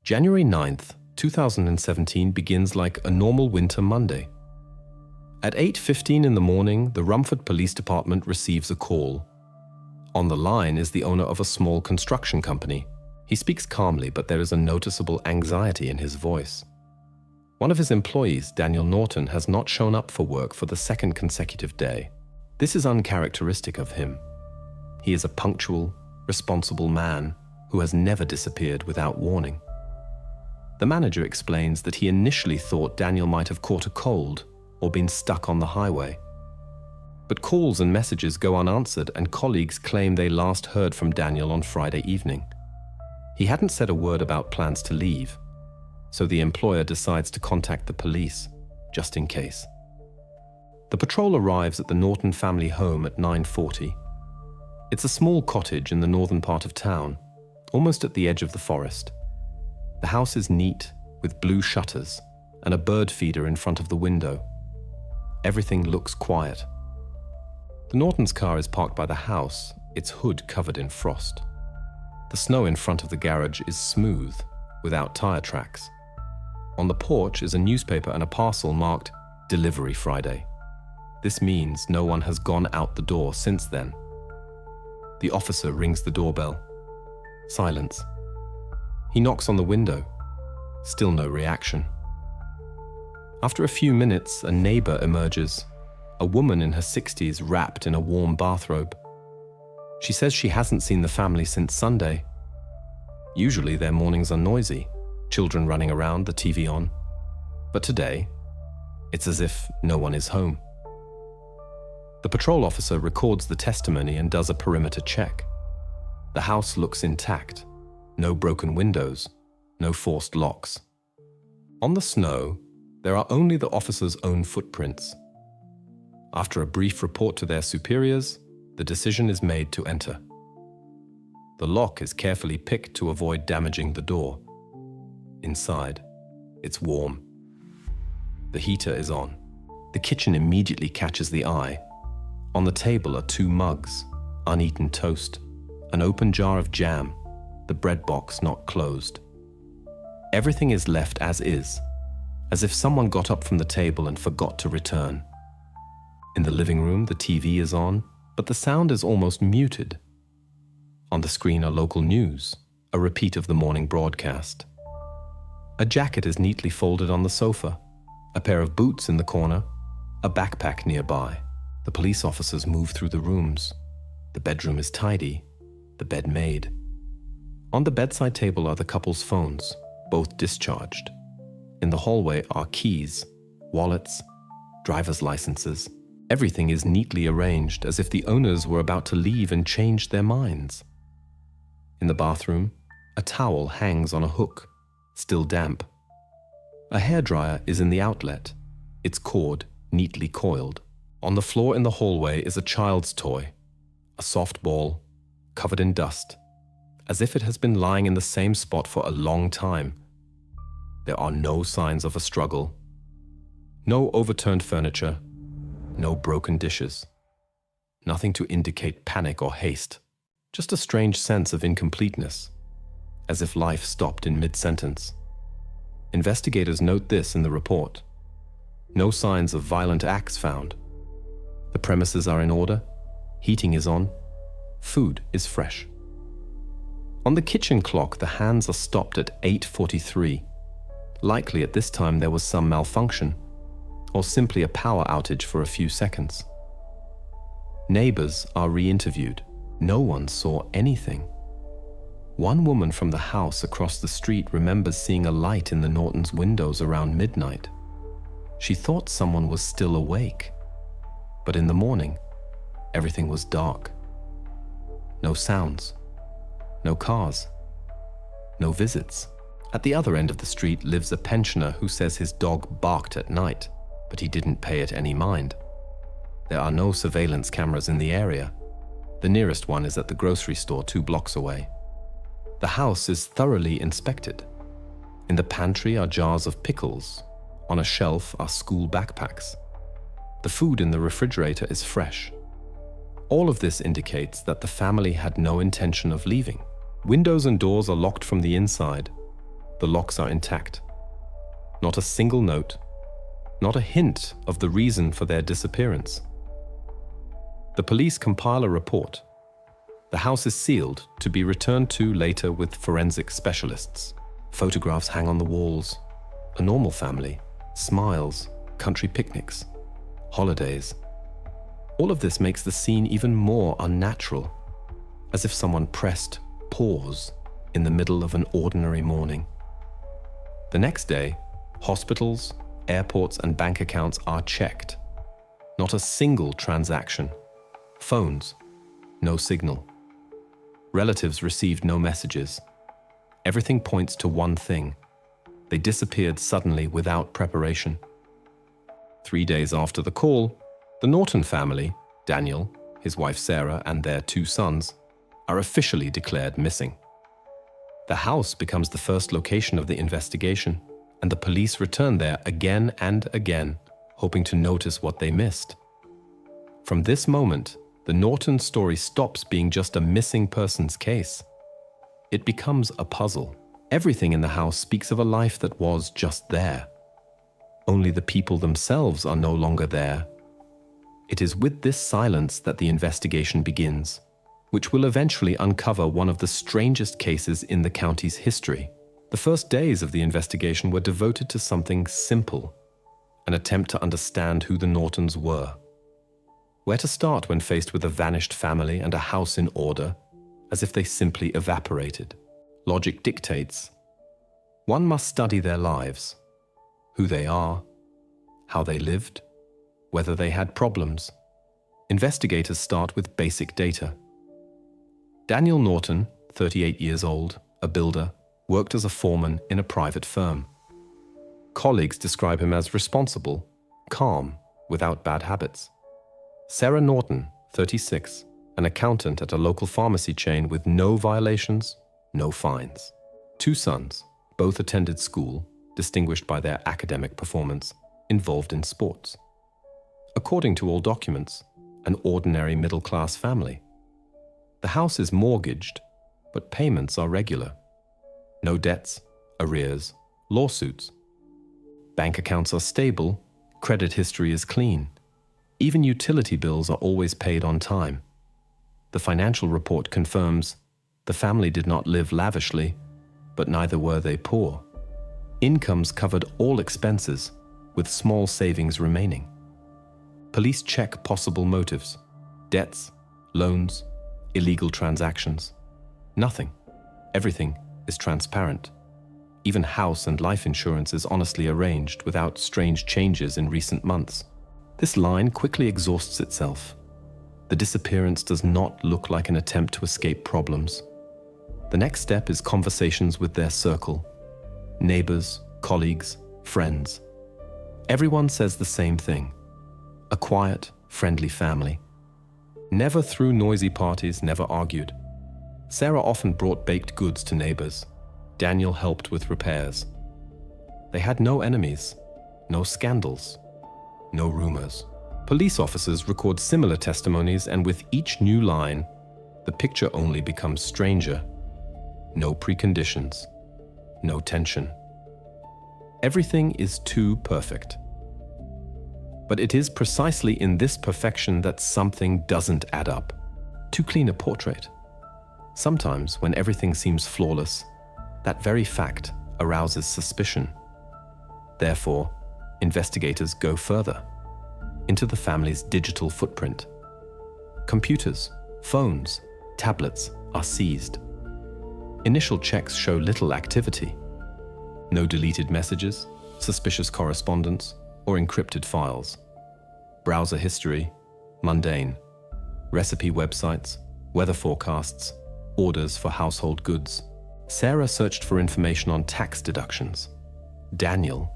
January 9th, 2017 begins like a normal winter Monday. At 8:15 in the morning, the Rumford Police Department receives a call. On the line is the owner of a small construction company. He speaks calmly, but there is a noticeable anxiety in his voice. One of his employees, Daniel Norton, has not shown up for work for the second consecutive day. This is uncharacteristic of him. He is a punctual, responsible man who has never disappeared without warning. The manager explains that he initially thought Daniel might have caught a cold or been stuck on the highway. But calls and messages go unanswered, and colleagues claim they last heard from Daniel on Friday evening. He hadn't said a word about plans to leave, so the employer decides to contact the police, just in case. The patrol arrives at the Norton family home at 9:40. It's a small cottage in the northern part of town, almost at the edge of the forest. The house is neat, with blue shutters and a bird feeder in front of the window. Everything looks quiet. The Norton's car is parked by the house, its hood covered in frost. The snow in front of the garage is smooth, without tire tracks. On the porch is a newspaper and a parcel marked Delivery Friday. This means no one has gone out the door since then. The officer rings the doorbell. Silence. He knocks on the window. Still no reaction. After a few minutes, a neighbor emerges, a woman in her 60s wrapped in a warm bathrobe. She says she hasn't seen the family since Sunday. Usually their mornings are noisy, children running around, the TV on. But today, it's as if no one is home. The patrol officer records the testimony and does a perimeter check. The house looks intact. No broken windows, no forced locks. On the snow, there are only the officer's own footprints. After a brief report to their superiors, the decision is made to enter. The lock is carefully picked to avoid damaging the door. Inside, it's warm. The heater is on. The kitchen immediately catches the eye. On the table are 2 mugs, uneaten toast, an open jar of jam, the bread box not closed. Everything is left as is, as if someone got up from the table and forgot to return. In the living room, the TV is on, but the sound is almost muted. On the screen are local news, a repeat of the morning broadcast. A jacket is neatly folded on the sofa, a pair of boots in the corner, a backpack nearby. The police officers move through the rooms. The bedroom is tidy, the bed made. On the bedside table are the couple's phones, both discharged. In the hallway are keys, wallets, driver's licenses. Everything is neatly arranged as if the owners were about to leave and changed their minds. In the bathroom, a towel hangs on a hook, still damp. A hairdryer is in the outlet, its cord neatly coiled. On the floor in the hallway is a child's toy, a soft ball, covered in dust, as if it has been lying in the same spot for a long time. There are no signs of a struggle, no overturned furniture, no broken dishes. Nothing to indicate panic or haste, just a strange sense of incompleteness, as if life stopped in mid-sentence. Investigators note this in the report. No signs of violent acts found. The premises are in order, heating is on, food is fresh. On the kitchen clock, the hands are stopped at 8:43. Likely at this time there was some malfunction, or simply a power outage for a few seconds. Neighbors are re-interviewed. No one saw anything. One woman from the house across the street remembers seeing a light in the Nortons' windows around midnight. She thought someone was still awake, but in the morning, everything was dark. No sounds, no cars, no visits. At the other end of the street lives a pensioner who says his dog barked at night, but he didn't pay it any mind. There are no surveillance cameras in the area. The nearest one is at the grocery store 2 blocks away. The house is thoroughly inspected. In the pantry are jars of pickles. On a shelf are school backpacks. The food in the refrigerator is fresh. All of this indicates that the family had no intention of leaving. Windows and doors are locked from the inside. The locks are intact. Not a single note, not a hint of the reason for their disappearance. The police compile a report. The house is sealed to be returned to later with forensic specialists. Photographs hang on the walls. A normal family, smiles, country picnics, holidays. All of this makes the scene even more unnatural, as if someone pressed pause in the middle of an ordinary morning. The next day, hospitals, airports, and bank accounts are checked. Not a single transaction. Phones, no signal. Relatives received no messages. Everything points to one thing. They disappeared suddenly without preparation. 3 days after the call, the Norton family, Daniel, his wife Sarah, and their 2 sons, are officially declared missing. The house becomes the first location of the investigation, and the police return there again and again, hoping to notice what they missed. From this moment, the Norton story stops being just a missing persons case. It becomes a puzzle. Everything in the house speaks of a life that was just there. Only the people themselves are no longer there. It is with this silence that the investigation begins, which will eventually uncover one of the strangest cases in the county's history. The first days of the investigation were devoted to something simple, an attempt to understand who the Nortons were. Where to start when faced with a vanished family and a house in order, as if they simply evaporated? Logic dictates. One must study their lives, who they are, how they lived, whether they had problems. Investigators start with basic data. Daniel Norton, 38 years old, a builder, worked as a foreman in a private firm. Colleagues describe him as responsible, calm, without bad habits. Sarah Norton, 36, an accountant at a local pharmacy chain with no violations, no fines. 2 sons, both attended school, distinguished by their academic performance, involved in sports. According to all documents, an ordinary middle-class family. The house is mortgaged, but payments are regular. No debts, arrears, lawsuits. Bank accounts are stable, credit history is clean. Even utility bills are always paid on time. The financial report confirms the family did not live lavishly, but neither were they poor. Incomes covered all expenses, with small savings remaining. Police check possible motives: debts, loans, illegal transactions. Nothing. Everything is transparent. Even house and life insurance is honestly arranged without strange changes in recent months. This line quickly exhausts itself. The disappearance does not look like an attempt to escape problems. The next step is conversations with their circle. Neighbors, colleagues, friends. Everyone says the same thing. A quiet, friendly family. Never threw noisy parties, never argued. Sarah often brought baked goods to neighbors. Daniel helped with repairs. They had no enemies, no scandals, no rumors. Police officers record similar testimonies, and with each new line, the picture only becomes stranger. No preconditions, no tension. Everything is too perfect. But it is precisely in this perfection that something doesn't add up. Too clean a portrait. Sometimes, when everything seems flawless, that very fact arouses suspicion. Therefore, investigators go further, into the family's digital footprint. Computers, phones, tablets are seized. Initial checks show little activity. No deleted messages, suspicious correspondence, or encrypted files. Browser history, mundane. Recipe websites, weather forecasts, orders for household goods. Sarah searched for information on tax deductions. Daniel,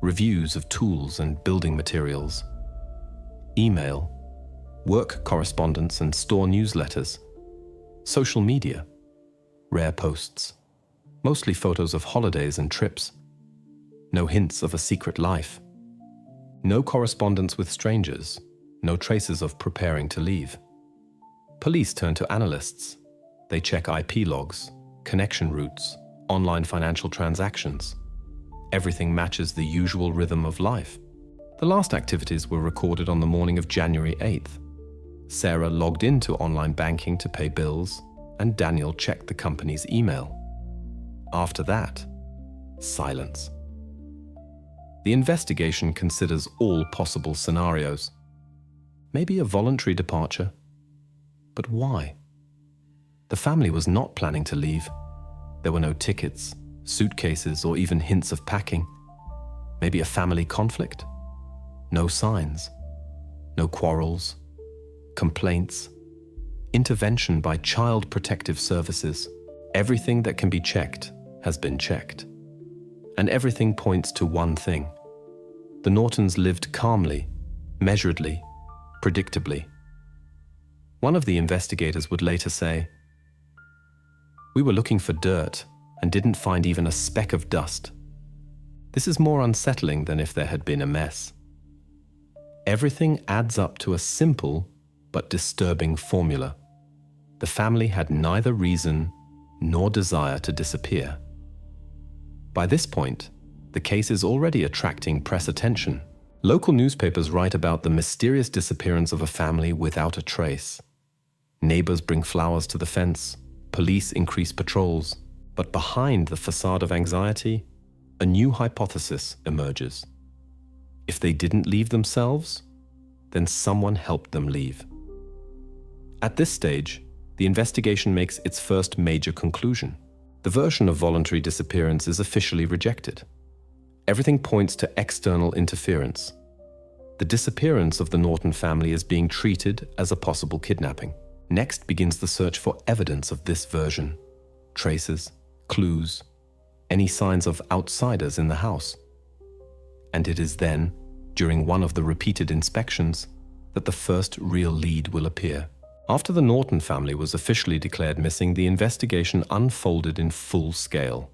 reviews of tools and building materials. Email, work correspondence and store newsletters. Social media, rare posts, mostly photos of holidays and trips. No hints of a secret life. No correspondence with strangers, no traces of preparing to leave. Police turn to analysts. They check IP logs, connection routes, online financial transactions. Everything matches the usual rhythm of life. The last activities were recorded on the morning of January 8th. Sarah logged into online banking to pay bills, and Daniel checked the company's email. After that, silence. The investigation considers all possible scenarios. Maybe a voluntary departure. But why? The family was not planning to leave. There were no tickets, suitcases, or even hints of packing. Maybe a family conflict? No signs. No quarrels. Complaints. Intervention by Child Protective Services. Everything that can be checked has been checked. And everything points to one thing. The Nortons lived calmly, measuredly, predictably. One of the investigators would later say, "We were looking for dirt and didn't find even a speck of dust. This is more unsettling than if there had been a mess." Everything adds up to a simple but disturbing formula. The family had neither reason nor desire to disappear. By this point, the case is already attracting press attention. Local newspapers write about the mysterious disappearance of a family without a trace. Neighbors bring flowers to the fence. Police increase patrols. But behind the facade of anxiety, a new hypothesis emerges. If they didn't leave themselves, then someone helped them leave. At this stage, the investigation makes its first major conclusion. The version of voluntary disappearance is officially rejected. Everything points to external interference. The disappearance of the Norton family is being treated as a possible kidnapping. Next begins the search for evidence of this version. Traces, clues, any signs of outsiders in the house. And it is then, during one of the repeated inspections, that the first real lead will appear. After the Norton family was officially declared missing, the investigation unfolded in full scale.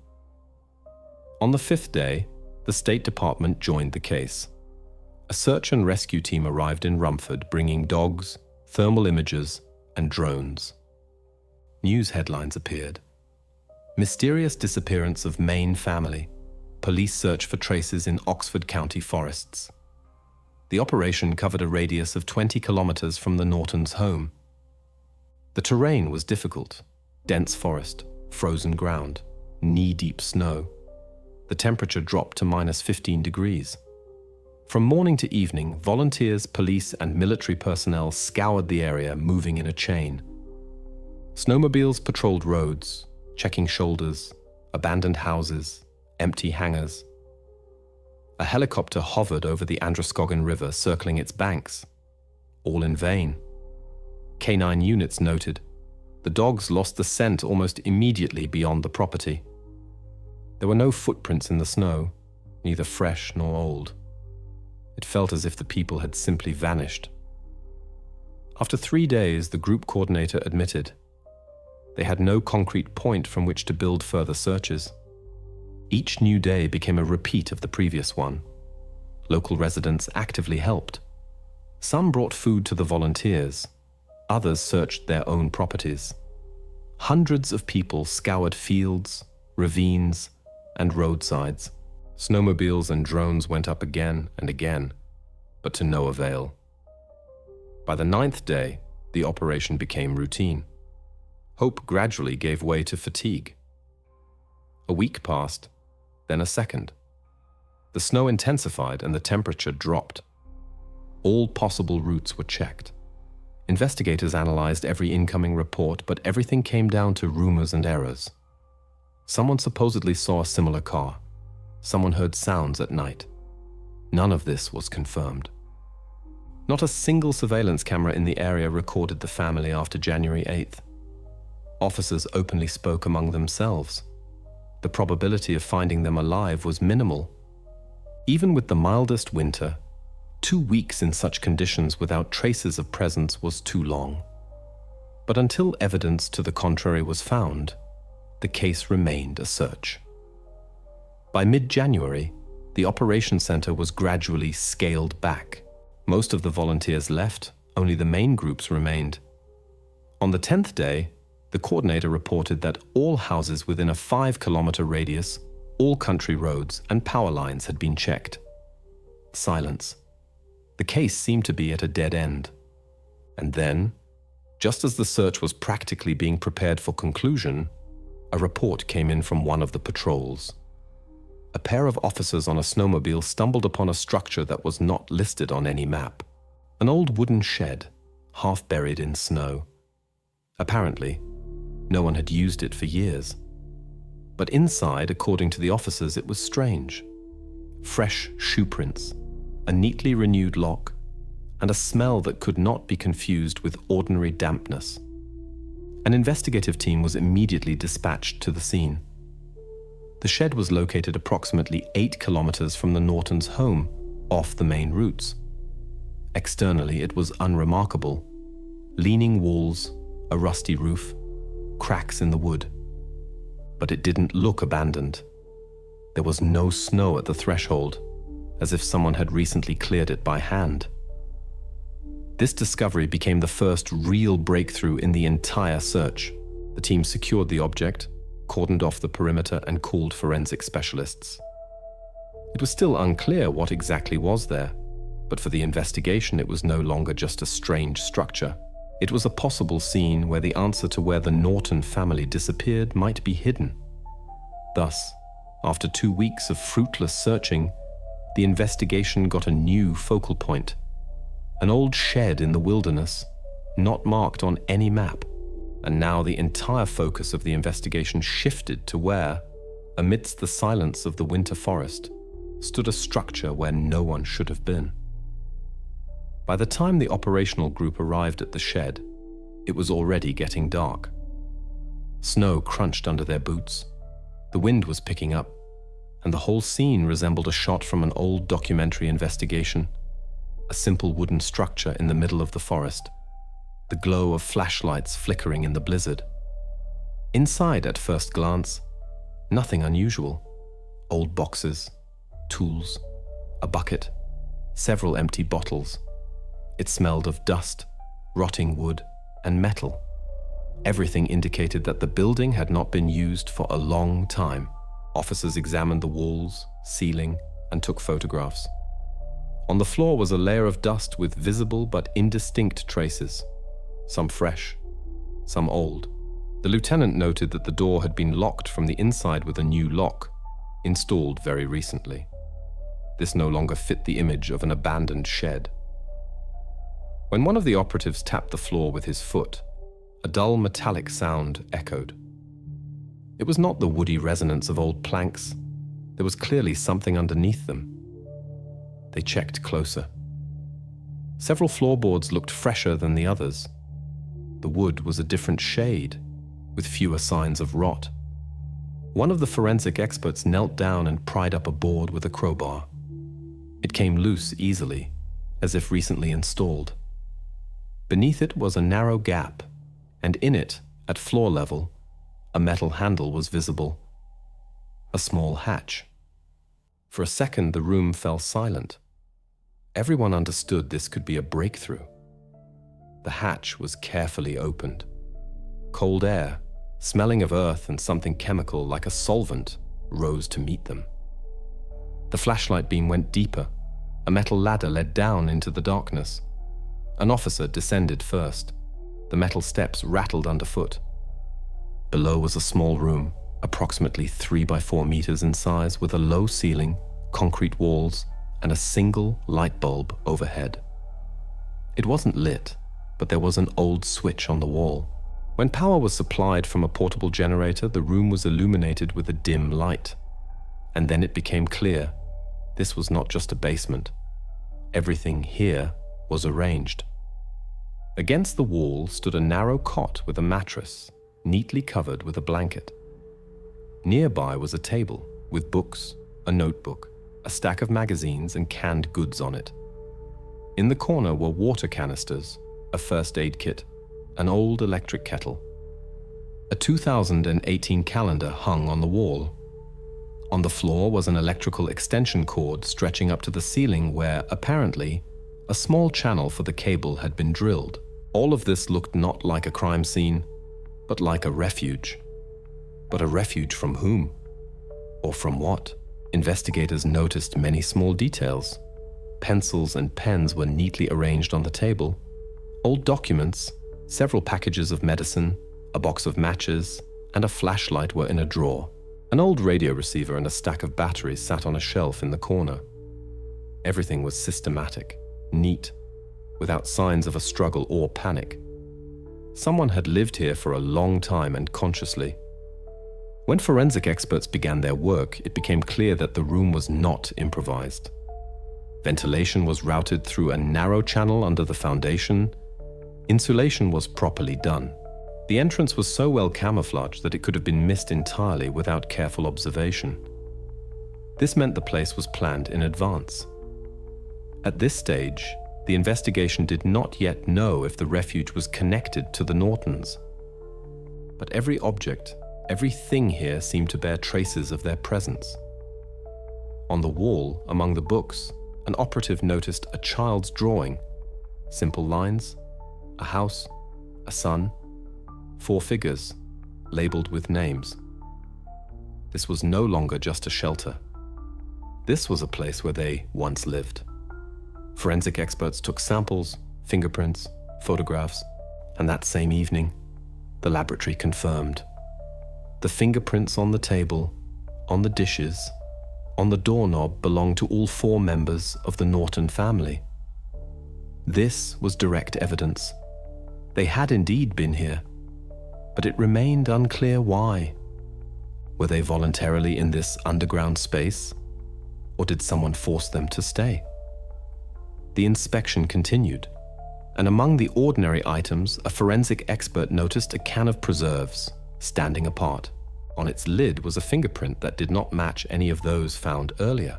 On the 5th day, the State Department joined the case. A search and rescue team arrived in Rumford, bringing dogs, thermal imagers, and drones. News headlines appeared. Mysterious disappearance of Maine family. Police search for traces in Oxford County forests. The operation covered a radius of 20 kilometers from the Nortons' home. The terrain was difficult. Dense forest, frozen ground, knee-deep snow. The temperature dropped to -15 degrees. From morning to evening, volunteers, police, and military personnel scoured the area, moving in a chain. Snowmobiles patrolled roads, checking shoulders, abandoned houses, empty hangars. A helicopter hovered over the Androscoggin River, circling its banks. All in vain. Canine units noted. The dogs lost the scent almost immediately beyond the property. There were no footprints in the snow, neither fresh nor old. It felt as if the people had simply vanished. After 3 days, the group coordinator admitted they had no concrete point from which to build further searches. Each new day became a repeat of the previous one. Local residents actively helped. Some brought food to the volunteers. Others searched their own properties. Hundreds of people scoured fields, ravines, and roadsides. Snowmobiles and drones went up again and again, but to no avail. By the 9th day, the operation became routine. Hope gradually gave way to fatigue. A week passed, then a second. The snow intensified and the temperature dropped. All possible routes were checked. Investigators analyzed every incoming report, but everything came down to rumors and errors. Someone supposedly saw a similar car. Someone heard sounds at night. None of this was confirmed. Not a single surveillance camera in the area recorded the family after January 8th. Officers openly spoke among themselves. The probability of finding them alive was minimal. Even with the mildest winter, 2 weeks in such conditions without traces of presence was too long. But until evidence to the contrary was found, the case remained a search. By mid-January, the operation center was gradually scaled back. Most of the volunteers left, only the main groups remained. On the 10th day, The coordinator reported that all houses within a 5-kilometer radius, all country roads and power lines had been checked. Silence. The case seemed to be at a dead end. And then, just as the search was practically being prepared for conclusion, a report came in from one of the patrols. A pair of officers on a snowmobile stumbled upon a structure that was not listed on any map. An old wooden shed, half buried in snow. Apparently, no one had used it for years. But inside, according to the officers, it was strange. Fresh shoe prints, a neatly renewed lock, and a smell that could not be confused with ordinary dampness. An investigative team was immediately dispatched to the scene. The shed was located approximately 8 kilometers from the Nortons' home, off the main routes. Externally, it was unremarkable. Leaning walls, a rusty roof, cracks in the wood. But it didn't look abandoned. There was no snow at the threshold, as if someone had recently cleared it by hand. This discovery became the first real breakthrough in the entire search. The team secured the object, cordoned off the perimeter, and called forensic specialists. It was still unclear what exactly was there, but for the investigation it was no longer just a strange structure. It was a possible scene where the answer to where the Norton family disappeared might be hidden. Thus, after 2 weeks of fruitless searching, the investigation got a new focal point. An old shed in the wilderness, not marked on any map. And now the entire focus of the investigation shifted to where, amidst the silence of the winter forest, stood a structure where no one should have been. By the time the operational group arrived at the shed, it was already getting dark. Snow crunched under their boots, the wind was picking up, and the whole scene resembled a shot from an old documentary investigation. A simple wooden structure in the middle of the forest, the glow of flashlights flickering in the blizzard. Inside, at first glance, nothing unusual. Old boxes, tools, a bucket, several empty bottles. It smelled of dust, rotting wood, and metal. Everything indicated that the building had not been used for a long time. Officers examined the walls, ceiling, and took photographs. On the floor was a layer of dust with visible but indistinct traces, some fresh, some old. The lieutenant noted that the door had been locked from the inside with a new lock, installed very recently. This no longer fit the image of an abandoned shed. When one of the operatives tapped the floor with his foot, a dull metallic sound echoed. It was not the woody resonance of old planks. There was clearly something underneath them. They checked closer. Several floorboards looked fresher than the others. The wood was a different shade, with fewer signs of rot. One of the forensic experts knelt down and pried up a board with a crowbar. It came loose easily, as if recently installed. Beneath it was a narrow gap, and in it, at floor level, a metal handle was visible. A small hatch. For a second, the room fell silent. Everyone understood this could be a breakthrough. The hatch was carefully opened. Cold air, smelling of earth and something chemical like a solvent, rose to meet them. The flashlight beam went deeper. A metal ladder led down into the darkness. An officer descended first. The metal steps rattled underfoot. Below was a small room, approximately 3 by 4 meters in size, with a low ceiling, concrete walls, and a single light bulb overhead. It wasn't lit, but there was an old switch on the wall. When power was supplied from a portable generator, the room was illuminated with a dim light. And then it became clear, this was not just a basement. Everything here was arranged. Against the wall stood a narrow cot with a mattress, neatly covered with a blanket. Nearby was a table with books, a notebook, a stack of magazines, and canned goods on it. In the corner were water canisters, a first aid kit, an old electric kettle. A 2018 calendar hung on the wall. On the floor was an electrical extension cord stretching up to the ceiling where, apparently, a small channel for the cable had been drilled. All of this looked not like a crime scene, but like a refuge. But a refuge from whom? Or from what? Investigators noticed many small details. Pencils and pens were neatly arranged on the table. Old documents, several packages of medicine, a box of matches, and a flashlight were in a drawer. An old radio receiver and a stack of batteries sat on a shelf in the corner. Everything was systematic, neat, without signs of a struggle or panic. Someone had lived here for a long time and consciously. When forensic experts began their work, it became clear that the room was not improvised. Ventilation was routed through a narrow channel under the foundation. Insulation was properly done. The entrance was so well camouflaged that it could have been missed entirely without careful observation. This meant the place was planned in advance. At this stage, the investigation did not yet know if the refuge was connected to the Nortons. But every object, everything here seemed to bear traces of their presence. On the wall, among the books, an operative noticed a child's drawing. Simple lines, a house, a sun, 4 figures, labeled with names. This was no longer just a shelter. This was a place where they once lived. Forensic experts took samples, fingerprints, photographs, and that same evening, the laboratory confirmed. The fingerprints on the table, on the dishes, on the doorknob belonged to all 4 members of the Norton family. This was direct evidence. They had indeed been here, but it remained unclear why. Were they voluntarily in this underground space, or did someone force them to stay? The inspection continued, and among the ordinary items, a forensic expert noticed a can of preserves standing apart. On its lid was a fingerprint that did not match any of those found earlier.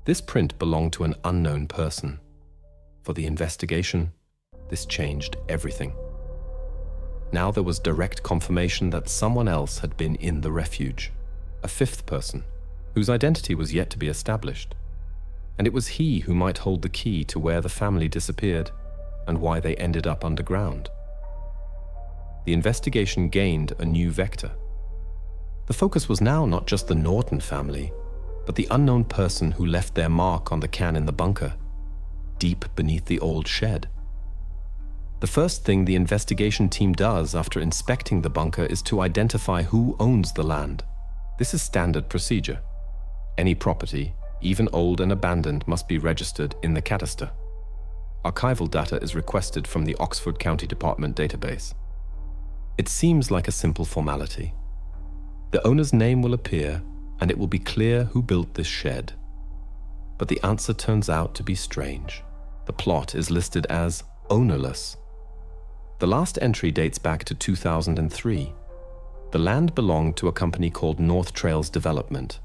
This print belonged to an unknown person. For the investigation, this changed everything. Now there was direct confirmation that someone else had been in the refuge, a 5th person, whose identity was yet to be established. And it was he who might hold the key to where the family disappeared and why they ended up underground. The investigation gained a new vector. The focus was now not just the Norton family, but the unknown person who left their mark on the can in the bunker, deep beneath the old shed. The first thing the investigation team does after inspecting the bunker is to identify who owns the land. This is standard procedure. Any property, even old and abandoned, must be registered in the cadaster. Archival data is requested from the Oxford County Department database. It seems like a simple formality. The owner's name will appear, and it will be clear who built this shed. But the answer turns out to be strange. The plot is listed as ownerless. The last entry dates back to 2003. The land belonged to a company called North Trails Development,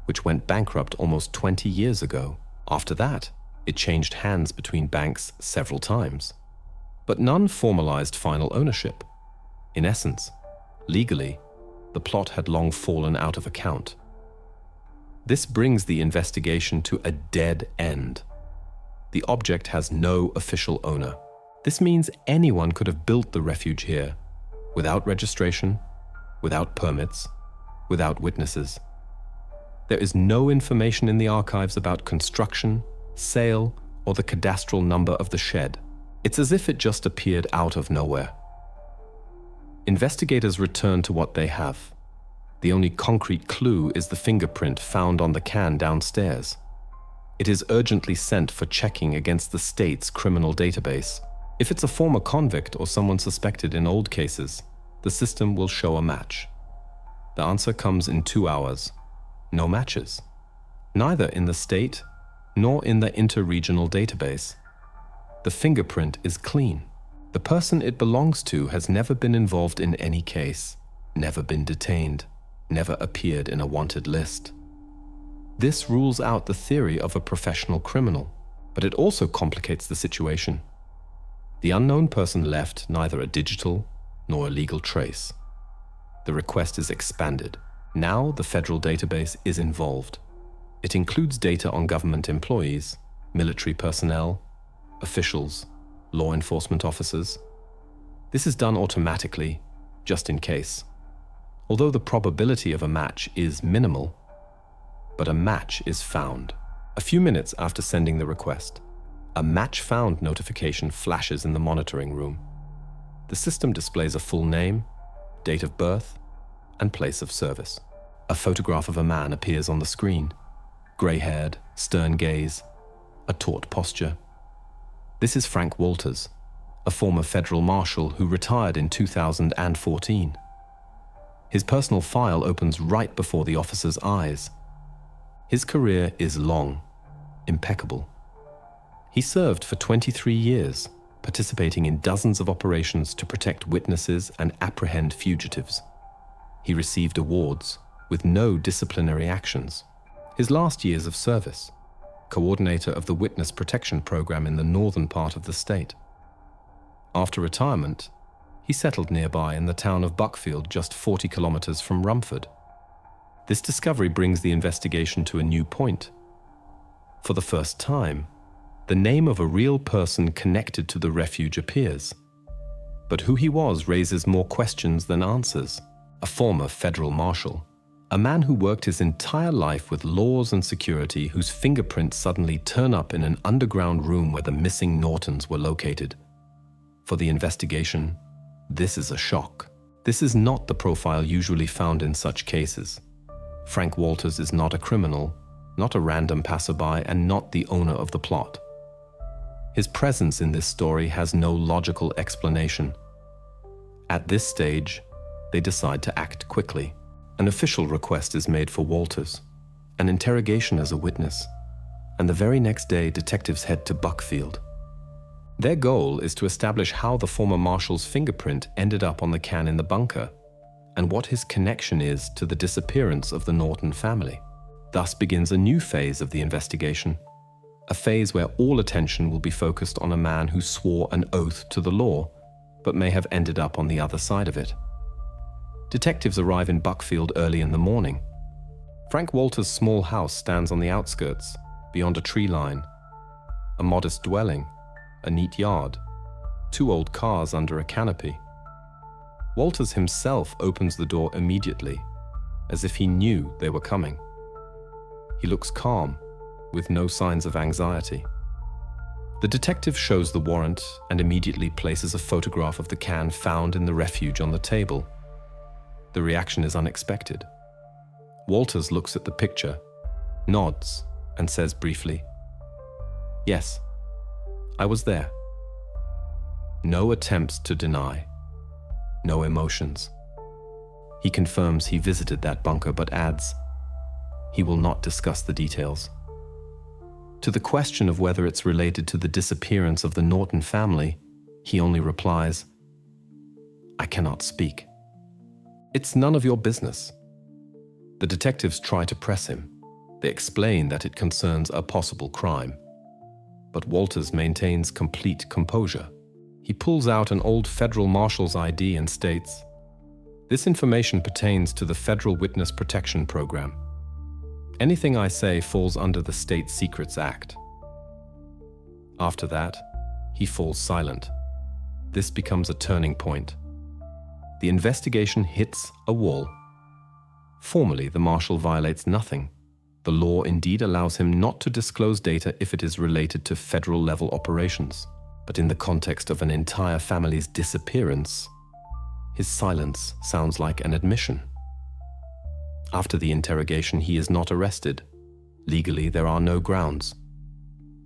which went bankrupt almost 20 years ago. After that, it changed hands between banks several times. But none formalized final ownership. In essence, legally, the plot had long fallen out of account. This brings the investigation to a dead end. The object has no official owner. This means anyone could have built the refuge here, without registration, without permits, without witnesses. There is no information in the archives about construction, sale, or the cadastral number of the shed. It's as if it just appeared out of nowhere. Investigators return to what they have. The only concrete clue is the fingerprint found on the can downstairs. It is urgently sent for checking against the state's criminal database. If it's a former convict or someone suspected in old cases, the system will show a match. The answer comes in 2 hours. No matches. Neither in the state nor in the interregional database. The fingerprint is clean. The person it belongs to has never been involved in any case, never been detained, never appeared in a wanted list. This rules out the theory of a professional criminal, but it also complicates the situation. The unknown person left neither a digital nor a legal trace. The request is expanded. Now the federal database is involved. It includes data on government employees, military personnel, officials, law enforcement officers. This is done automatically, just in case. Although the probability of a match is minimal, but a match is found. A few minutes after sending the request, a match found notification flashes in the monitoring room. The system displays a full name, date of birth, and place of service. A photograph of a man appears on the screen. Gray-haired, stern gaze, a taut posture. This is Frank Walters, a former federal marshal who retired in 2014. His personal file opens right before the officer's eyes. His career is long, impeccable. He served for 23 years, participating in dozens of operations to protect witnesses and apprehend fugitives. He received awards with no disciplinary actions. His last years of service, coordinator of the Witness Protection Program in the northern part of the state. After retirement, he settled nearby in the town of Buckfield, just 40 kilometers from Rumford. This discovery brings the investigation to a new point. For the first time, the name of a real person connected to the refuge appears. But who he was raises more questions than answers. A former federal marshal, a man who worked his entire life with laws and security, whose fingerprints suddenly turn up in an underground room where the missing Nortons were located. For the investigation, this is a shock. This is not the profile usually found in such cases. Frank Walters is not a criminal, not a random passerby, and not the owner of the plot. His presence in this story has no logical explanation. At this stage, they decide to act quickly. An official request is made for Walters, an interrogation as a witness, and the very next day detectives head to Buckfield. Their goal is to establish how the former marshal's fingerprint ended up on the can in the bunker, and what his connection is to the disappearance of the Norton family. Thus begins a new phase of the investigation, a phase where all attention will be focused on a man who swore an oath to the law, but may have ended up on the other side of it. Detectives arrive in Buckfield early in the morning. Frank Walters' small house stands on the outskirts, beyond a tree line. A modest dwelling, a neat yard, 2 old cars under a canopy. Walters himself opens the door immediately, as if he knew they were coming. He looks calm, with no signs of anxiety. The detective shows the warrant and immediately places a photograph of the can found in the refuge on the table. The reaction is unexpected. Walters looks at the picture, nods, and says briefly, "Yes, I was there." No attempts to deny, no emotions. He confirms he visited that bunker, but adds, he will not discuss the details. To the question of whether it's related to the disappearance of the Norton family, he only replies, "I cannot speak." "It's none of your business." The detectives try to press him. They explain that it concerns a possible crime. But Walters maintains complete composure. He pulls out an old federal marshal's ID and states, "This information pertains to the Federal Witness Protection Program. Anything I say falls under the State Secrets Act." After that, he falls silent. This becomes a turning point. The investigation hits a wall. Formally, the marshal violates nothing. The law indeed allows him not to disclose data if it is related to federal-level operations. But in the context of an entire family's disappearance, his silence sounds like an admission. After the interrogation, he is not arrested. Legally, there are no grounds.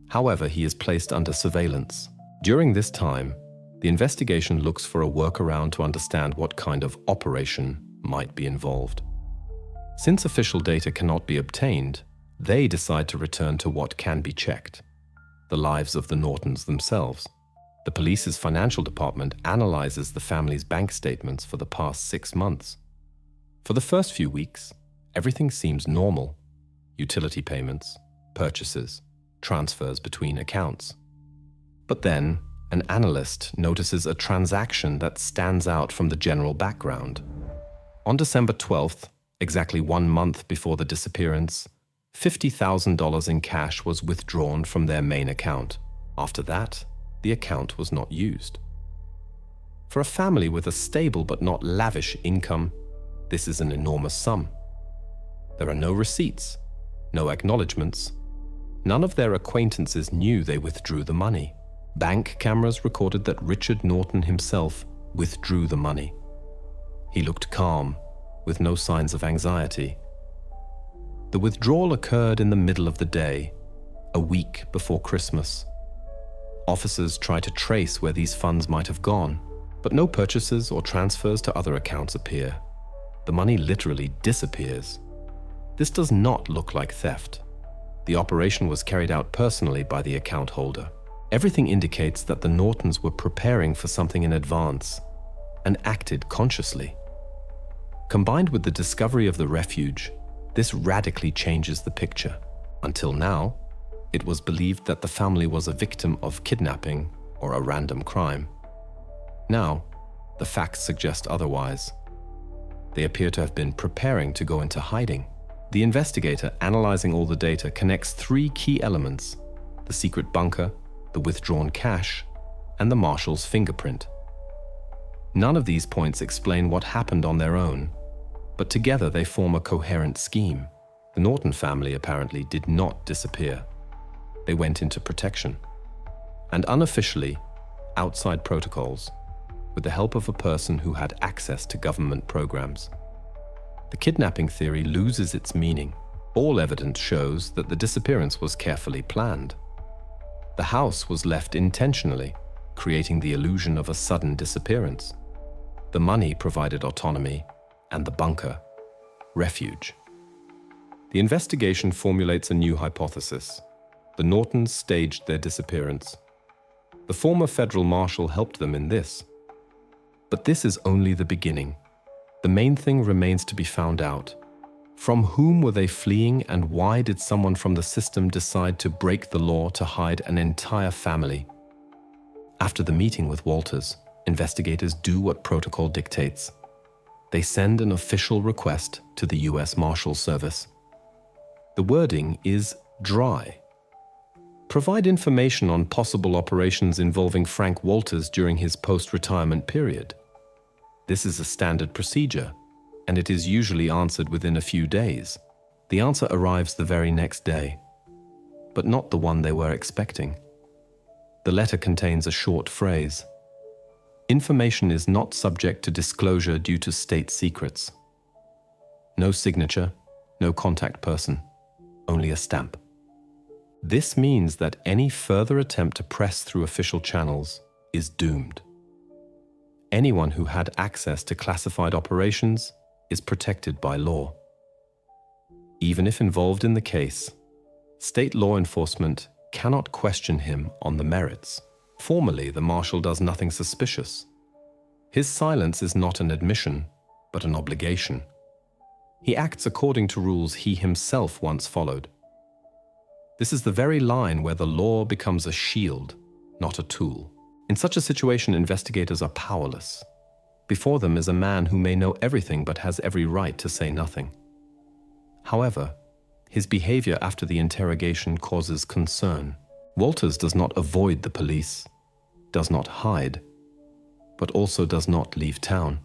However, he is placed under surveillance. During this time, the investigation looks for a workaround to understand what kind of operation might be involved. Since official data cannot be obtained, they decide to return to what can be checked: the lives of the Nortons themselves. The police's financial department analyzes the family's bank statements for the past 6 months. For the first few weeks, everything seems normal: utility payments, purchases, transfers between accounts. But then, an analyst notices a transaction that stands out from the general background. On December 12th, exactly 1 month before the disappearance, $50,000 in cash was withdrawn from their main account. After that, the account was not used. For a family with a stable but not lavish income, this is an enormous sum. There are no receipts, no acknowledgements. None of their acquaintances knew they withdrew the money. Bank cameras recorded that Richard Norton himself withdrew the money. He looked calm, with no signs of anxiety. The withdrawal occurred in the middle of the day, a week before Christmas. Officers try to trace where these funds might have gone, but no purchases or transfers to other accounts appear. The money literally disappears. This does not look like theft. The operation was carried out personally by the account holder. Everything indicates that the Nortons were preparing for something in advance and acted consciously. Combined with the discovery of the refuge, this radically changes the picture. Until now, it was believed that the family was a victim of kidnapping or a random crime. Now, the facts suggest otherwise. They appear to have been preparing to go into hiding. The investigator analyzing all the data connects three key elements: the secret bunker, the withdrawn cash, and the marshal's fingerprint. None of these points explain what happened on their own, but together they form a coherent scheme. The Norton family apparently did not disappear. They went into protection. And unofficially, outside protocols, with the help of a person who had access to government programs. The kidnapping theory loses its meaning. All evidence shows that the disappearance was carefully planned. The house was left intentionally, creating the illusion of a sudden disappearance. The money provided autonomy, and the bunker, refuge. The investigation formulates a new hypothesis. The Nortons staged their disappearance. The former federal marshal helped them in this. But this is only the beginning. The main thing remains to be found out. From whom were they fleeing, and why did someone from the system decide to break the law to hide an entire family? After the meeting with Walters, investigators do what protocol dictates. They send an official request to the U.S. Marshals Service. The wording is dry. Provide information on possible operations involving Frank Walters during his post-retirement period. This is a standard procedure, and it is usually answered within a few days. The answer arrives the very next day, but not the one they were expecting. The letter contains a short phrase: information is not subject to disclosure due to state secrets. No signature, no contact person, only a stamp. This means that any further attempt to press through official channels is doomed. Anyone who had access to classified operations is protected by law. Even if involved in the case, state law enforcement cannot question him on the merits. Formally, the marshal does nothing suspicious. His silence is not an admission, but an obligation. He acts according to rules he himself once followed. This is the very line where the law becomes a shield, not a tool. In such a situation, investigators are powerless. Before them is a man who may know everything but has every right to say nothing. However, his behavior after the interrogation causes concern. Walters does not avoid the police, does not hide, but also does not leave town.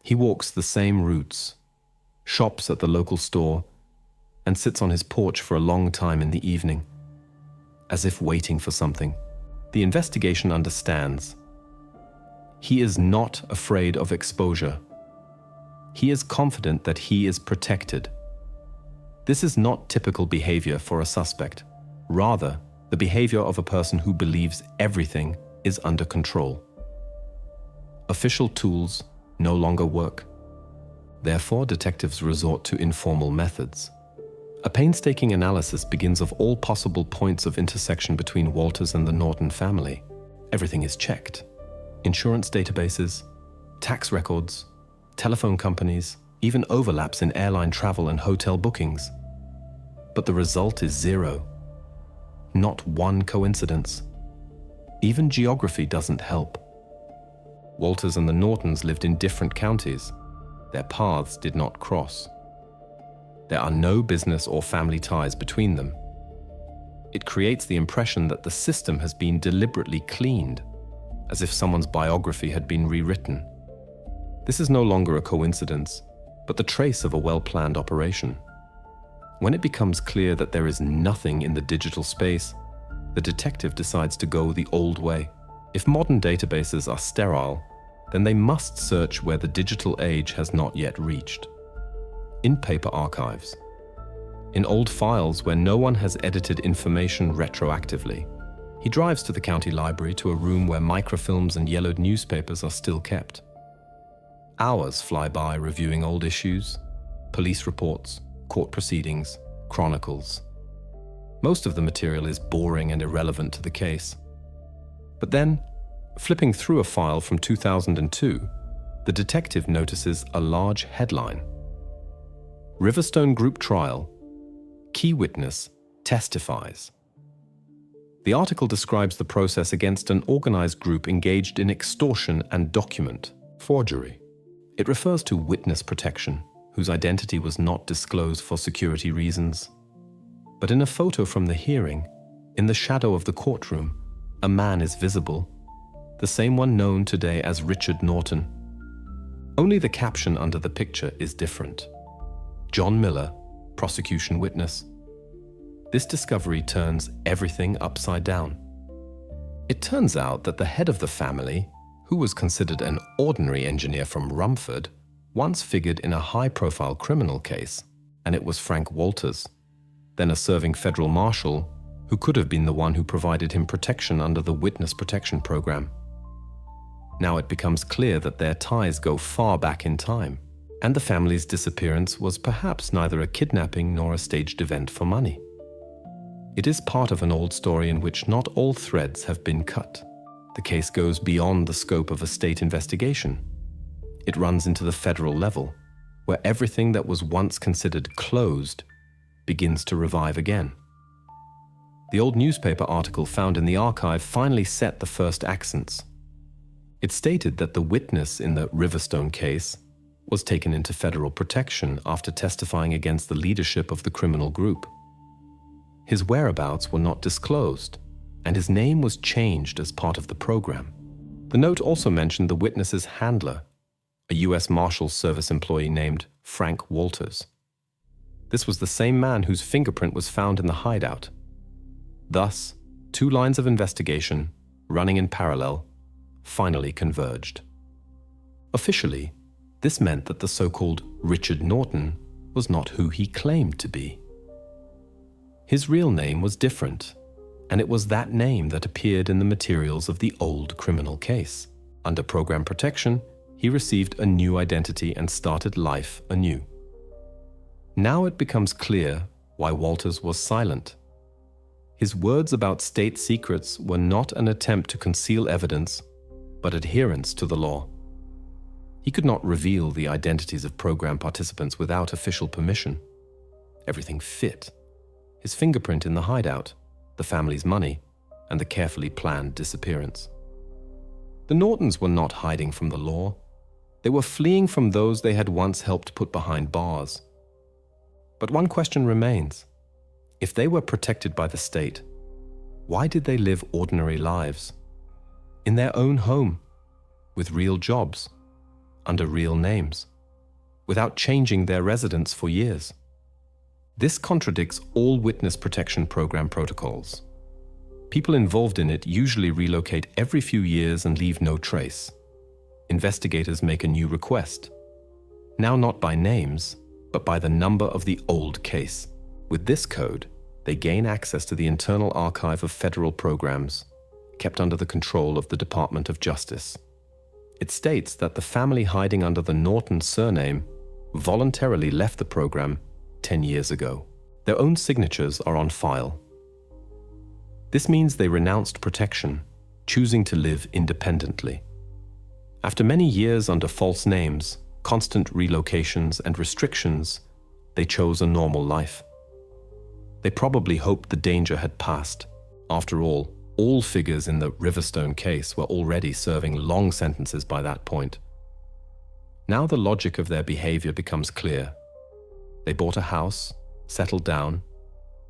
He walks the same routes, shops at the local store, and sits on his porch for a long time in the evening, as if waiting for something. The investigation understands. He is not afraid of exposure. He is confident that he is protected. This is not typical behavior for a suspect. Rather, the behavior of a person who believes everything is under control. Official tools no longer work. Therefore, detectives resort to informal methods. A painstaking analysis begins of all possible points of intersection between Walters and the Norton family. Everything is checked. Insurance databases, tax records, telephone companies, even overlaps in airline travel and hotel bookings. But the result is zero. Not one coincidence. Even geography doesn't help. Walters and the Nortons lived in different counties. Their paths did not cross. There are no business or family ties between them. It creates the impression that the system has been deliberately cleaned, as if someone's biography had been rewritten. This is no longer a coincidence, but the trace of a well-planned operation. When it becomes clear that there is nothing in the digital space, the detective decides to go the old way. If modern databases are sterile, then they must search where the digital age has not yet reached. In paper archives. In old files where no one has edited information retroactively. He drives to the county library to a room where microfilms and yellowed newspapers are still kept. Hours fly by reviewing old issues, police reports, court proceedings, chronicles. Most of the material is boring and irrelevant to the case. But then, flipping through a file from 2002, the detective notices a large headline. Riverstone Group Trial. Key witness testifies. The article describes the process against an organized group engaged in extortion and document forgery. It refers to witness protection, whose identity was not disclosed for security reasons. But in a photo from the hearing, in the shadow of the courtroom, a man is visible, the same one known today as Richard Norton. Only the caption under the picture is different. John Miller, prosecution witness. This discovery turns everything upside down. It turns out that the head of the family, who was considered an ordinary engineer from Rumford, once figured in a high-profile criminal case, and it was Frank Walters, then a serving federal marshal, who could have been the one who provided him protection under the Witness Protection Program. Now it becomes clear that their ties go far back in time, and the family's disappearance was perhaps neither a kidnapping nor a staged event for money. It is part of an old story in which not all threads have been cut. The case goes beyond the scope of a state investigation. It runs into the federal level, where everything that was once considered closed begins to revive again. The old newspaper article found in the archive finally set the first accents. It stated that the witness in the Riverstone case was taken into federal protection after testifying against the leadership of the criminal group. His whereabouts were not disclosed, and his name was changed as part of the program. The note also mentioned the witness's handler, a U.S. Marshals Service employee named Frank Walters. This was the same man whose fingerprint was found in the hideout. Thus, two lines of investigation, running in parallel, finally converged. Officially, this meant that the so-called Richard Norton was not who he claimed to be. His real name was different, and it was that name that appeared in the materials of the old criminal case. Under program protection, he received a new identity and started life anew. Now it becomes clear why Walters was silent. His words about state secrets were not an attempt to conceal evidence, but adherence to the law. He could not reveal the identities of program participants without official permission. Everything fit. His fingerprint in the hideout, the family's money, and the carefully planned disappearance. The Nortons were not hiding from the law. They were fleeing from those they had once helped put behind bars. But one question remains. If they were protected by the state, why did they live ordinary lives? In their own home, with real jobs, under real names, without changing their residence for years. This contradicts all witness protection program protocols. People involved in it usually relocate every few years and leave no trace. Investigators make a new request, now not by names, but by the number of the old case. With this code, they gain access to the internal archive of federal programs, kept under the control of the Department of Justice. It states that the family hiding under the Norton surname voluntarily left the program 10 years ago. Their own signatures are on file. This means they renounced protection, choosing to live independently. After many years under false names, constant relocations and restrictions, they chose a normal life. They probably hoped the danger had passed. After all figures in the Riverstone case were already serving long sentences by that point. Now the logic of their behavior becomes clear. They bought a house, settled down,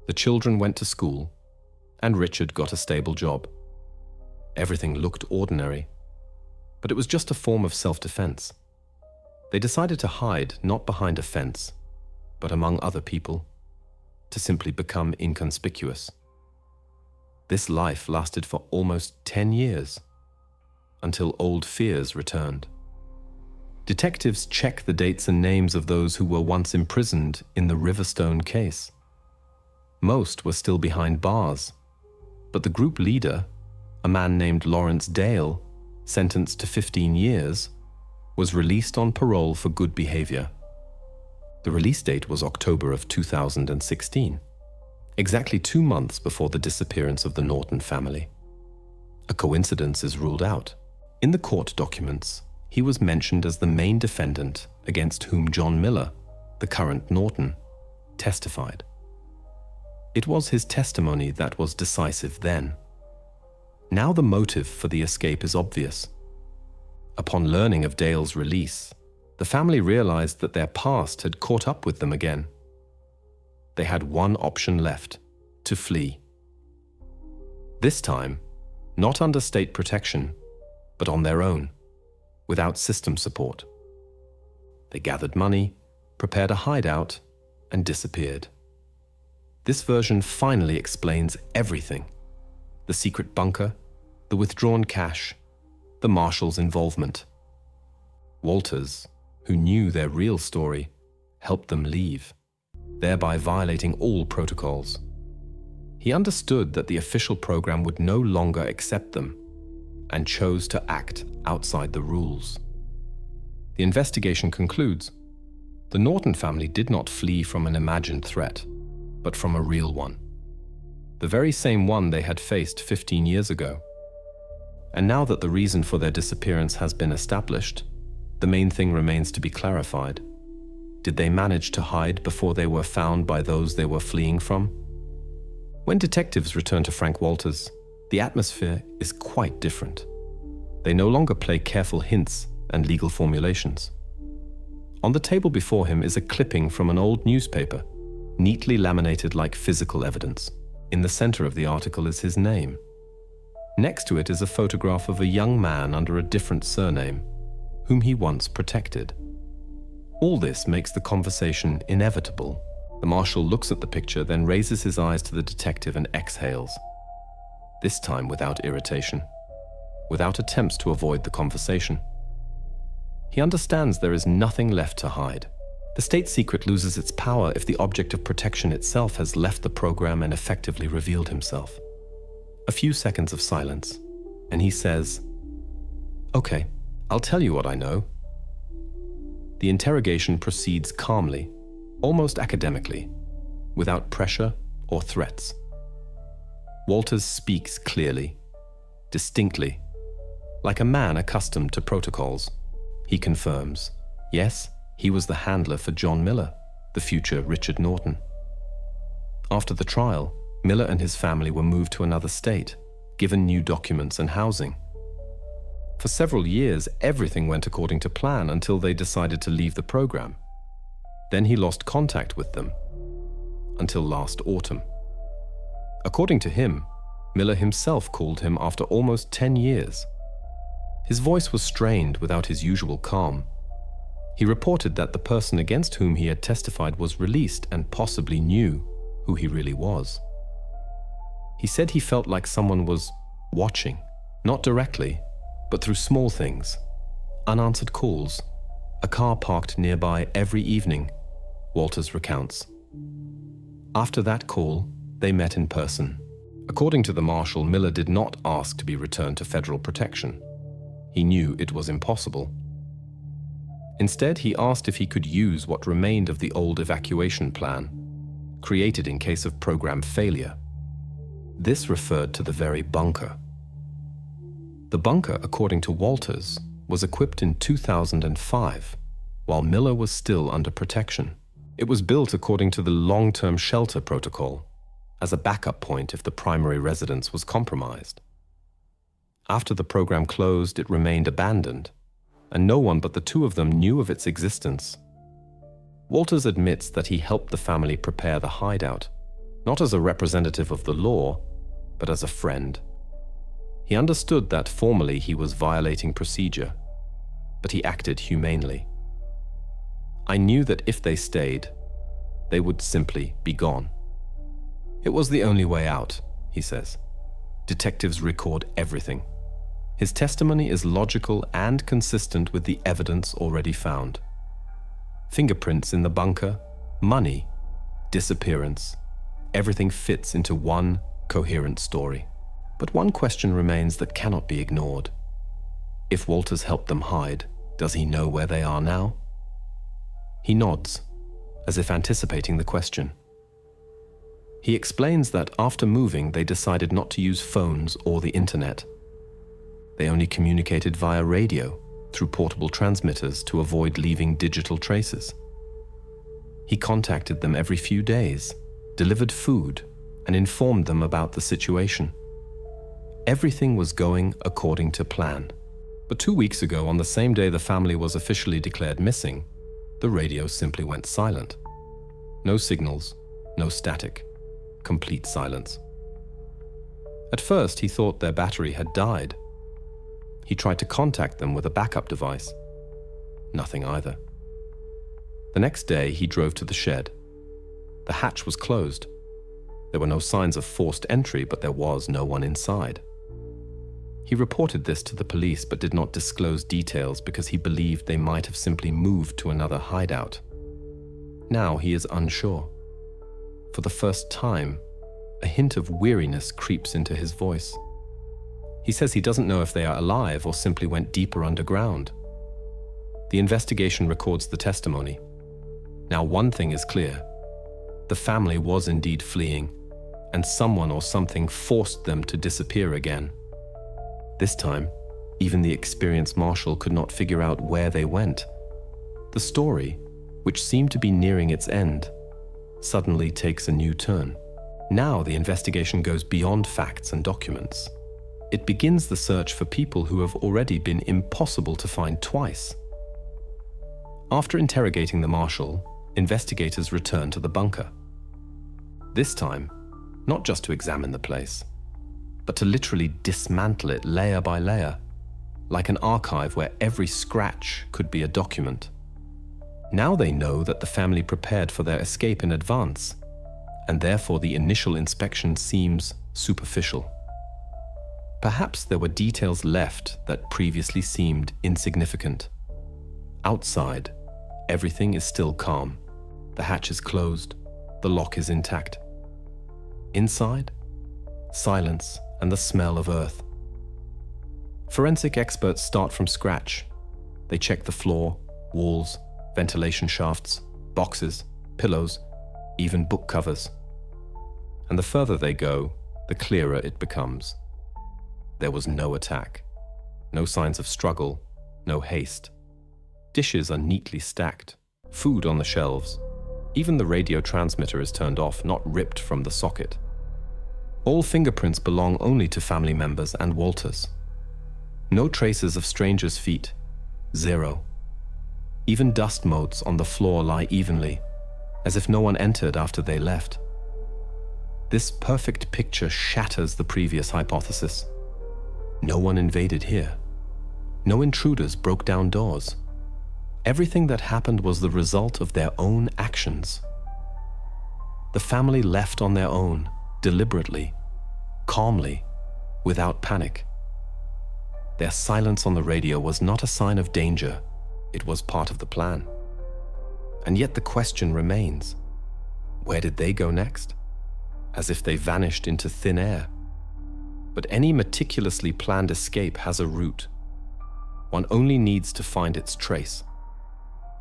the children went to school, and Richard got a stable job. Everything looked ordinary, but it was just a form of self-defense. They decided to hide not behind a fence, but among other people, to simply become inconspicuous. This life lasted for almost 10 years, until old fears returned. Detectives check the dates and names of those who were once imprisoned in the Riverstone case. Most were still behind bars, but the group leader, a man named Lawrence Dale, sentenced to 15 years, was released on parole for good behavior. The release date was October of 2016, exactly 2 months before the disappearance of the Norton family. A coincidence is ruled out. In the court documents, he was mentioned as the main defendant against whom John Miller, the current Norton, testified. It was his testimony that was decisive then. Now the motive for the escape is obvious. Upon learning of Dale's release, the family realized that their past had caught up with them again. They had one option left: to flee. This time, not under state protection, but on their own, without system support. They gathered money, prepared a hideout, and disappeared. This version finally explains everything: the secret bunker, the withdrawn cash, the marshal's involvement. Walters, who knew their real story, helped them leave, thereby violating all protocols. He understood that the official program would no longer accept them and chose to act outside the rules. The investigation concludes: the Norton family did not flee from an imagined threat, but from a real one. The very same one they had faced 15 years ago. And now that the reason for their disappearance has been established, the main thing remains to be clarified. Did they manage to hide before they were found by those they were fleeing from? When detectives return to Frank Walters, the atmosphere is quite different. They no longer play careful hints and legal formulations. On the table before him is a clipping from an old newspaper, neatly laminated like physical evidence. In the center of the article is his name. Next to it is a photograph of a young man under a different surname, whom he once protected. All this makes the conversation inevitable. The marshal looks at the picture, then raises his eyes to the detective and exhales. This time without irritation, without attempts to avoid the conversation. He understands there is nothing left to hide. The state secret loses its power if the object of protection itself has left the program and effectively revealed himself. A few seconds of silence, and he says, "Okay, I'll tell you what I know." The interrogation proceeds calmly, almost academically, without pressure or threats. Walters speaks clearly, distinctly, like a man accustomed to protocols. He confirms, yes, he was the handler for John Miller, the future Richard Norton. After the trial, Miller and his family were moved to another state, given new documents and housing. For several years, everything went according to plan until they decided to leave the program. Then he lost contact with them, until last autumn. According to him, Miller himself called him after almost 10 years. His voice was strained without his usual calm. He reported that the person against whom he had testified was released and possibly knew who he really was. He said he felt like someone was watching, not directly, but through small things, unanswered calls, a car parked nearby every evening, Walters recounts. After that call, they met in person. According to the marshal, Miller did not ask to be returned to federal protection. He knew it was impossible. Instead, he asked if he could use what remained of the old evacuation plan, created in case of program failure. This referred to the very bunker. The bunker, according to Walters, was equipped in 2005, while Miller was still under protection. It was built according to the long-term shelter protocol, as a backup point if the primary residence was compromised. After the program closed, it remained abandoned, and no one but the two of them knew of its existence. Walters admits that he helped the family prepare the hideout, not as a representative of the law, but as a friend. He understood that formally he was violating procedure, but he acted humanely. I knew that if they stayed, they would simply be gone. It was the only way out, he says. Detectives record everything. His testimony is logical and consistent with the evidence already found. Fingerprints in the bunker, money, disappearance. Everything fits into one coherent story. But one question remains that cannot be ignored. If Walters helped them hide, does he know where they are now? He nods, as if anticipating the question. He explains that after moving, they decided not to use phones or the internet. They only communicated via radio, through portable transmitters to avoid leaving digital traces. He contacted them every few days, delivered food, and informed them about the situation. Everything was going according to plan. But 2 weeks ago, on the same day the family was officially declared missing, the radio simply went silent. No signals, no static, complete silence. At first, he thought their battery had died. He tried to contact them with a backup device. Nothing either. The next day, he drove to the shed. The hatch was closed. There were no signs of forced entry, but there was no one inside. He reported this to the police but did not disclose details because he believed they might have simply moved to another hideout. Now he is unsure. For the first time, a hint of weariness creeps into his voice. He says he doesn't know if they are alive or simply went deeper underground. The investigation records the testimony. Now one thing is clear. The family was indeed fleeing, and someone or something forced them to disappear again. This time, even the experienced marshal could not figure out where they went. The story, which seemed to be nearing its end, suddenly takes a new turn. Now the investigation goes beyond facts and documents. It begins the search for people who have already been impossible to find twice. After interrogating the marshal, investigators return to the bunker. This time, not just to examine the place, but to literally dismantle it layer by layer, like an archive where every scratch could be a document. Now they know that the family prepared for their escape in advance, and therefore the initial inspection seems superficial. Perhaps there were details left that previously seemed insignificant. Outside, everything is still calm. The hatch is closed, the lock is intact. Inside, silence and the smell of earth. Forensic experts start from scratch. They check the floor, walls, ventilation shafts, boxes, pillows, even book covers. And the further they go, the clearer it becomes. There was no attack, no signs of struggle, no haste. Dishes are neatly stacked, food on the shelves. Even the radio transmitter is turned off, not ripped from the socket. All fingerprints belong only to family members and Walters. No traces of strangers' feet. Zero. Even dust motes on the floor lie evenly, as if no one entered after they left. This perfect picture shatters the previous hypothesis. No one invaded here. No intruders broke down doors. Everything that happened was the result of their own actions. The family left on their own, deliberately, calmly, without panic. Their silence on the radio was not a sign of danger. It was part of the plan. And yet the question remains, where did they go next? As if they vanished into thin air. But any meticulously planned escape has a route. One only needs to find its trace.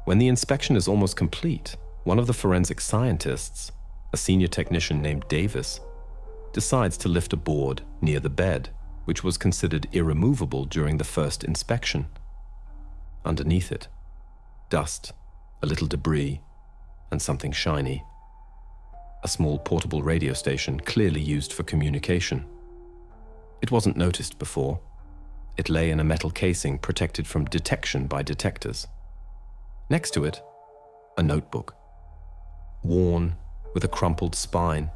When the inspection is almost complete, one of the forensic scientists, a senior technician named Davis, decides to lift a board near the bed, which was considered irremovable during the first inspection. Underneath it, dust, a little debris, and something shiny. A small portable radio station clearly used for communication. It wasn't noticed before. It lay in a metal casing protected from detection by detectors. Next to it, a notebook. Worn, with a crumpled spine,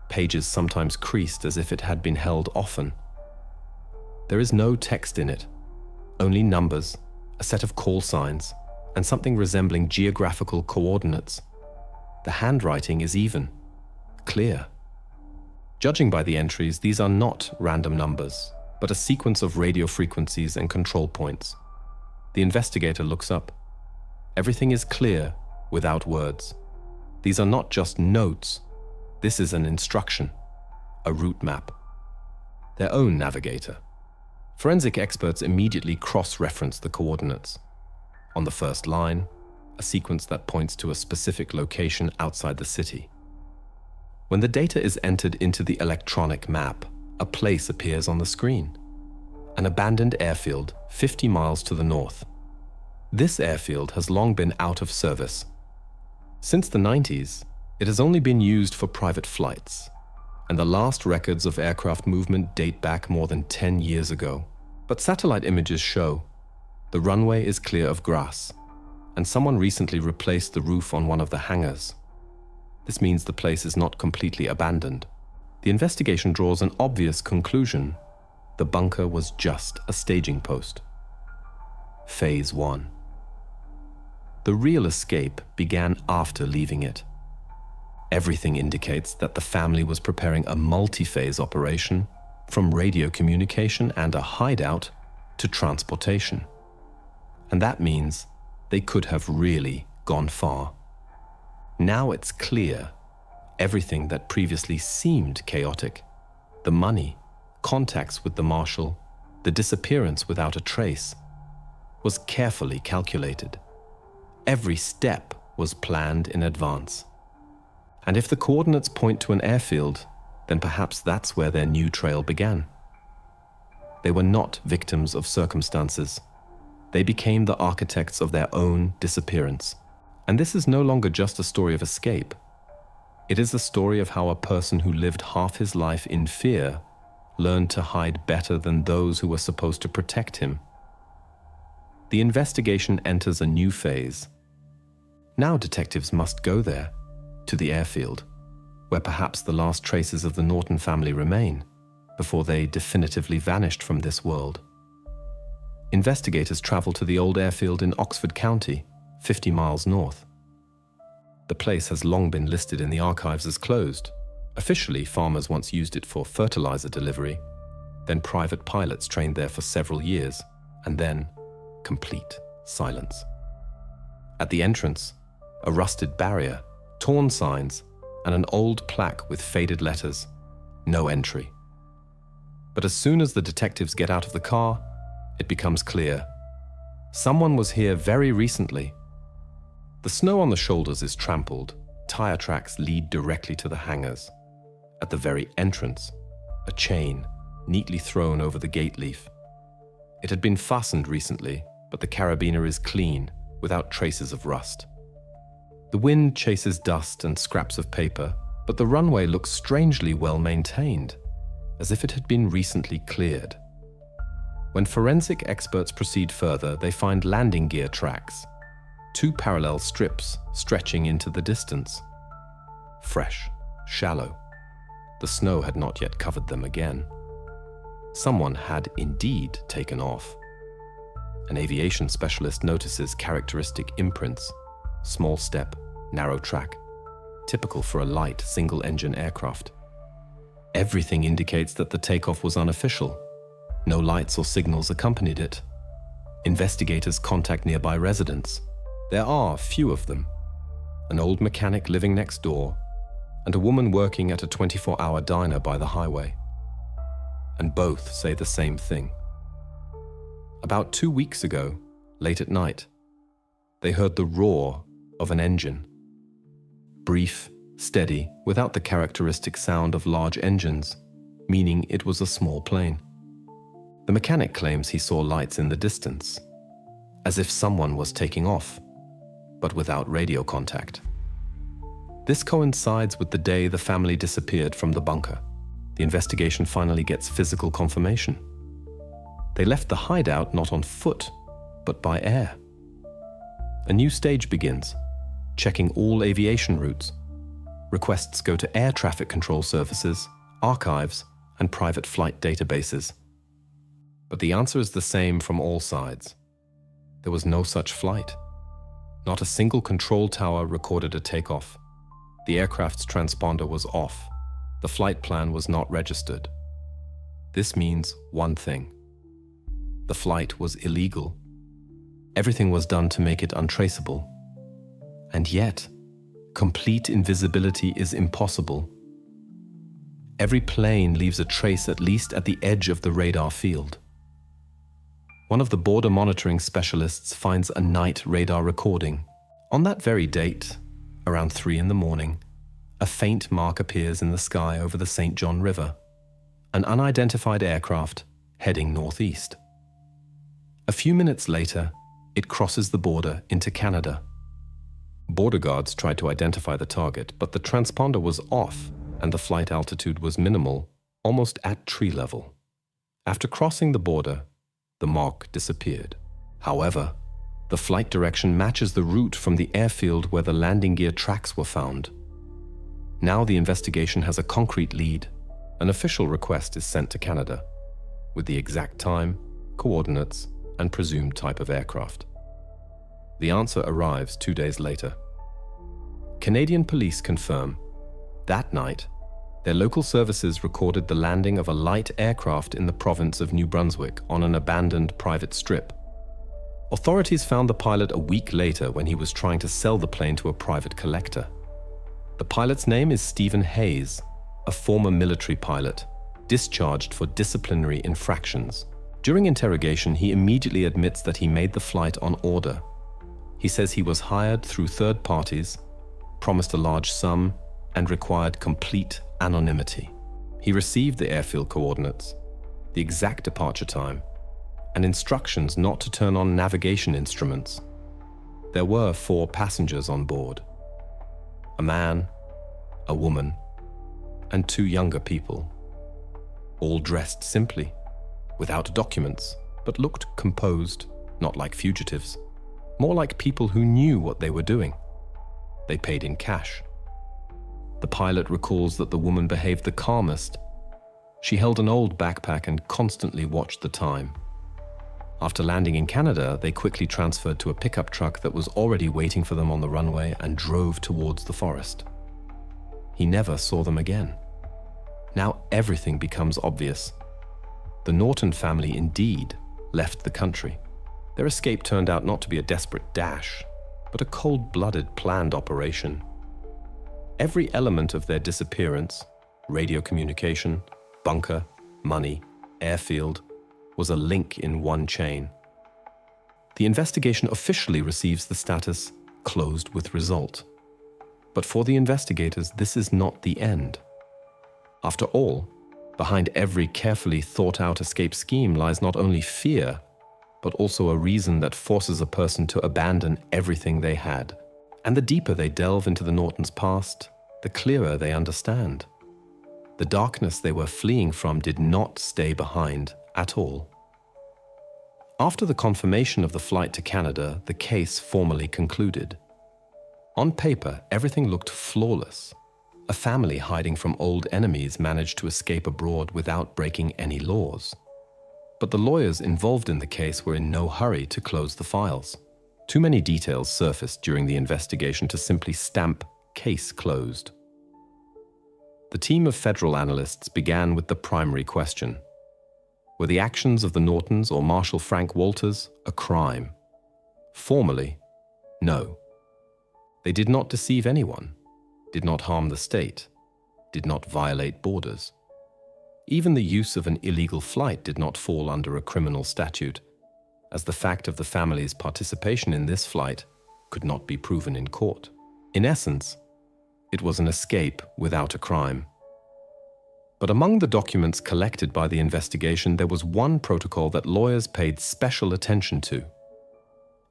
pages sometimes creased as if it had been held often. There is no text in it, only numbers, a set of call signs, and something resembling geographical coordinates. The handwriting is even, clear. Judging by the entries, these are not random numbers, but a sequence of radio frequencies and control points. The investigator looks up. Everything is clear, without words. These are not just notes. This is an instruction, a route map. Their own navigator. Forensic experts immediately cross-reference the coordinates. On the first line, a sequence that points to a specific location outside the city. When the data is entered into the electronic map, a place appears on the screen. An abandoned airfield 50 miles to the north. This airfield has long been out of service. Since the 90s, it has only been used for private flights, and the last records of aircraft movement date back more than 10 years ago. But satellite images show the runway is clear of grass, and someone recently replaced the roof on one of the hangars. This means the place is not completely abandoned. The investigation draws an obvious conclusion. The bunker was just a staging post. Phase 1. The real escape began after leaving it. Everything indicates that the family was preparing a multi-phase operation, from radio communication and a hideout to transportation. And that means they could have really gone far. Now it's clear, everything that previously seemed chaotic, the money, contacts with the marshal, the disappearance without a trace, was carefully calculated. Every step was planned in advance. And if the coordinates point to an airfield, then perhaps that's where their new trail began. They were not victims of circumstances. They became the architects of their own disappearance. And this is no longer just a story of escape. It is the story of how a person who lived half his life in fear learned to hide better than those who were supposed to protect him. The investigation enters a new phase. Now detectives must go there, to the airfield, where perhaps the last traces of the Norton family remain, before they definitively vanished from this world. Investigators travel to the old airfield in Oxford County, 50 miles north. The place has long been listed in the archives as closed. Officially, farmers once used it for fertilizer delivery, then private pilots trained there for several years, and then complete silence. At the entrance, a rusted barrier, torn signs, and an old plaque with faded letters, no entry. But as soon as the detectives get out of the car, it becomes clear. Someone was here very recently. The snow on the shoulders is trampled. Tire tracks lead directly to the hangars. At the very entrance, a chain, neatly thrown over the gate leaf. It had been fastened recently, but the carabiner is clean, without traces of rust. The wind chases dust and scraps of paper, but the runway looks strangely well maintained, as if it had been recently cleared. When forensic experts proceed further, they find landing gear tracks, 2 parallel strips stretching into the distance. Fresh, shallow. The snow had not yet covered them again. Someone had indeed taken off. An aviation specialist notices characteristic imprints, small step, narrow track, typical for a light single-engine aircraft. Everything indicates that the takeoff was unofficial. No lights or signals accompanied it. Investigators contact nearby residents. There are few of them. An old mechanic living next door, and a woman working at a 24-hour diner by the highway. And both say the same thing. About 2 weeks ago, late at night, they heard the roar of an engine. Brief, steady, without the characteristic sound of large engines, meaning it was a small plane. The mechanic claims he saw lights in the distance, as if someone was taking off, but without radio contact. This coincides with the day the family disappeared from the bunker. The investigation finally gets physical confirmation. They left the hideout not on foot, but by air. A new stage begins, checking all aviation routes. Requests go to air traffic control services, archives, and private flight databases. But the answer is the same from all sides. There was no such flight. Not a single control tower recorded a takeoff. The aircraft's transponder was off. The flight plan was not registered. This means one thing. The flight was illegal. Everything was done to make it untraceable. And yet, complete invisibility is impossible. Every plane leaves a trace at least at the edge of the radar field. One of the border monitoring specialists finds a night radar recording. On that very date, around 3 in the morning, a faint mark appears in the sky over the St. John River, an unidentified aircraft heading northeast. A few minutes later, it crosses the border into Canada. Border guards tried to identify the target, but the transponder was off and the flight altitude was minimal, almost at tree level. After crossing the border, the mark disappeared. However, the flight direction matches the route from the airfield where the landing gear tracks were found. Now the investigation has a concrete lead. An official request is sent to Canada with the exact time, coordinates, and presumed type of aircraft. The answer arrives 2 days later. Canadian police confirm that night, their local services recorded the landing of a light aircraft in the province of New Brunswick on an abandoned private strip. Authorities found the pilot a week later when he was trying to sell the plane to a private collector. The pilot's name is Stephen Hayes, a former military pilot, discharged for disciplinary infractions. During interrogation, he immediately admits that he made the flight on order. He says he was hired through third parties, promised a large sum, and required complete anonymity. He received the airfield coordinates, the exact departure time, and instructions not to turn on navigation instruments. There were 4 passengers on board: a man, a woman, and 2 younger people, all dressed simply, without documents, but looked composed, not like fugitives, more like people who knew what they were doing. They paid in cash. The pilot recalls that the woman behaved the calmest. She held an old backpack and constantly watched the time. After landing in Canada, they quickly transferred to a pickup truck that was already waiting for them on the runway and drove towards the forest. He never saw them again. Now everything becomes obvious. The Norton family indeed left the country. Their escape turned out not to be a desperate dash, but a cold-blooded planned operation. Every element of their disappearance, radio communication, bunker, money, airfield, was a link in one chain. The investigation officially receives the status closed with result. But for the investigators, this is not the end. After all, behind every carefully thought-out escape scheme lies not only fear, but also a reason that forces a person to abandon everything they had. And the deeper they delve into the Nortons' past, the clearer they understand. The darkness they were fleeing from did not stay behind at all. After the confirmation of the flight to Canada, the case formally concluded. On paper, everything looked flawless. A family hiding from old enemies managed to escape abroad without breaking any laws. But the lawyers involved in the case were in no hurry to close the files. Too many details surfaced during the investigation to simply stamp "case closed." The team of federal analysts began with the primary question. Were the actions of the Nortons or Marshal Frank Walters a crime? Formally, no. They did not deceive anyone, did not harm the state, did not violate borders. Even the use of an illegal flight did not fall under a criminal statute, as the fact of the family's participation in this flight could not be proven in court. In essence, it was an escape without a crime. But among the documents collected by the investigation, there was one protocol that lawyers paid special attention to.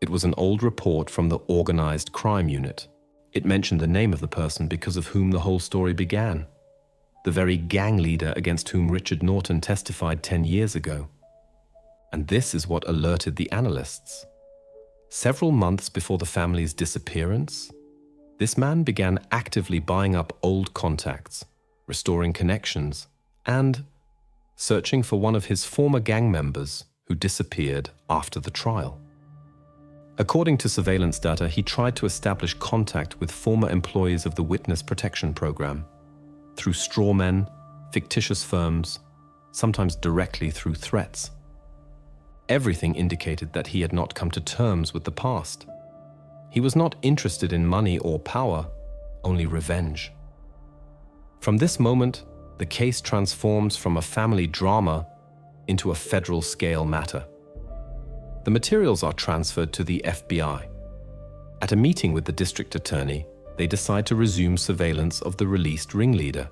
It was an old report from the Organized Crime Unit. It mentioned the name of the person because of whom the whole story began. The very gang leader against whom Richard Norton testified 10 years ago. And this is what alerted the analysts. Several months before the family's disappearance, this man began actively buying up old contacts, restoring connections, and searching for one of his former gang members who disappeared after the trial. According to surveillance data, he tried to establish contact with former employees of the Witness Protection Program through straw men, fictitious firms, sometimes directly through threats. Everything indicated that he had not come to terms with the past. He was not interested in money or power, only revenge. From this moment, the case transforms from a family drama into a federal-scale matter. The materials are transferred to the FBI. At a meeting with the district attorney, they decide to resume surveillance of the released ringleader.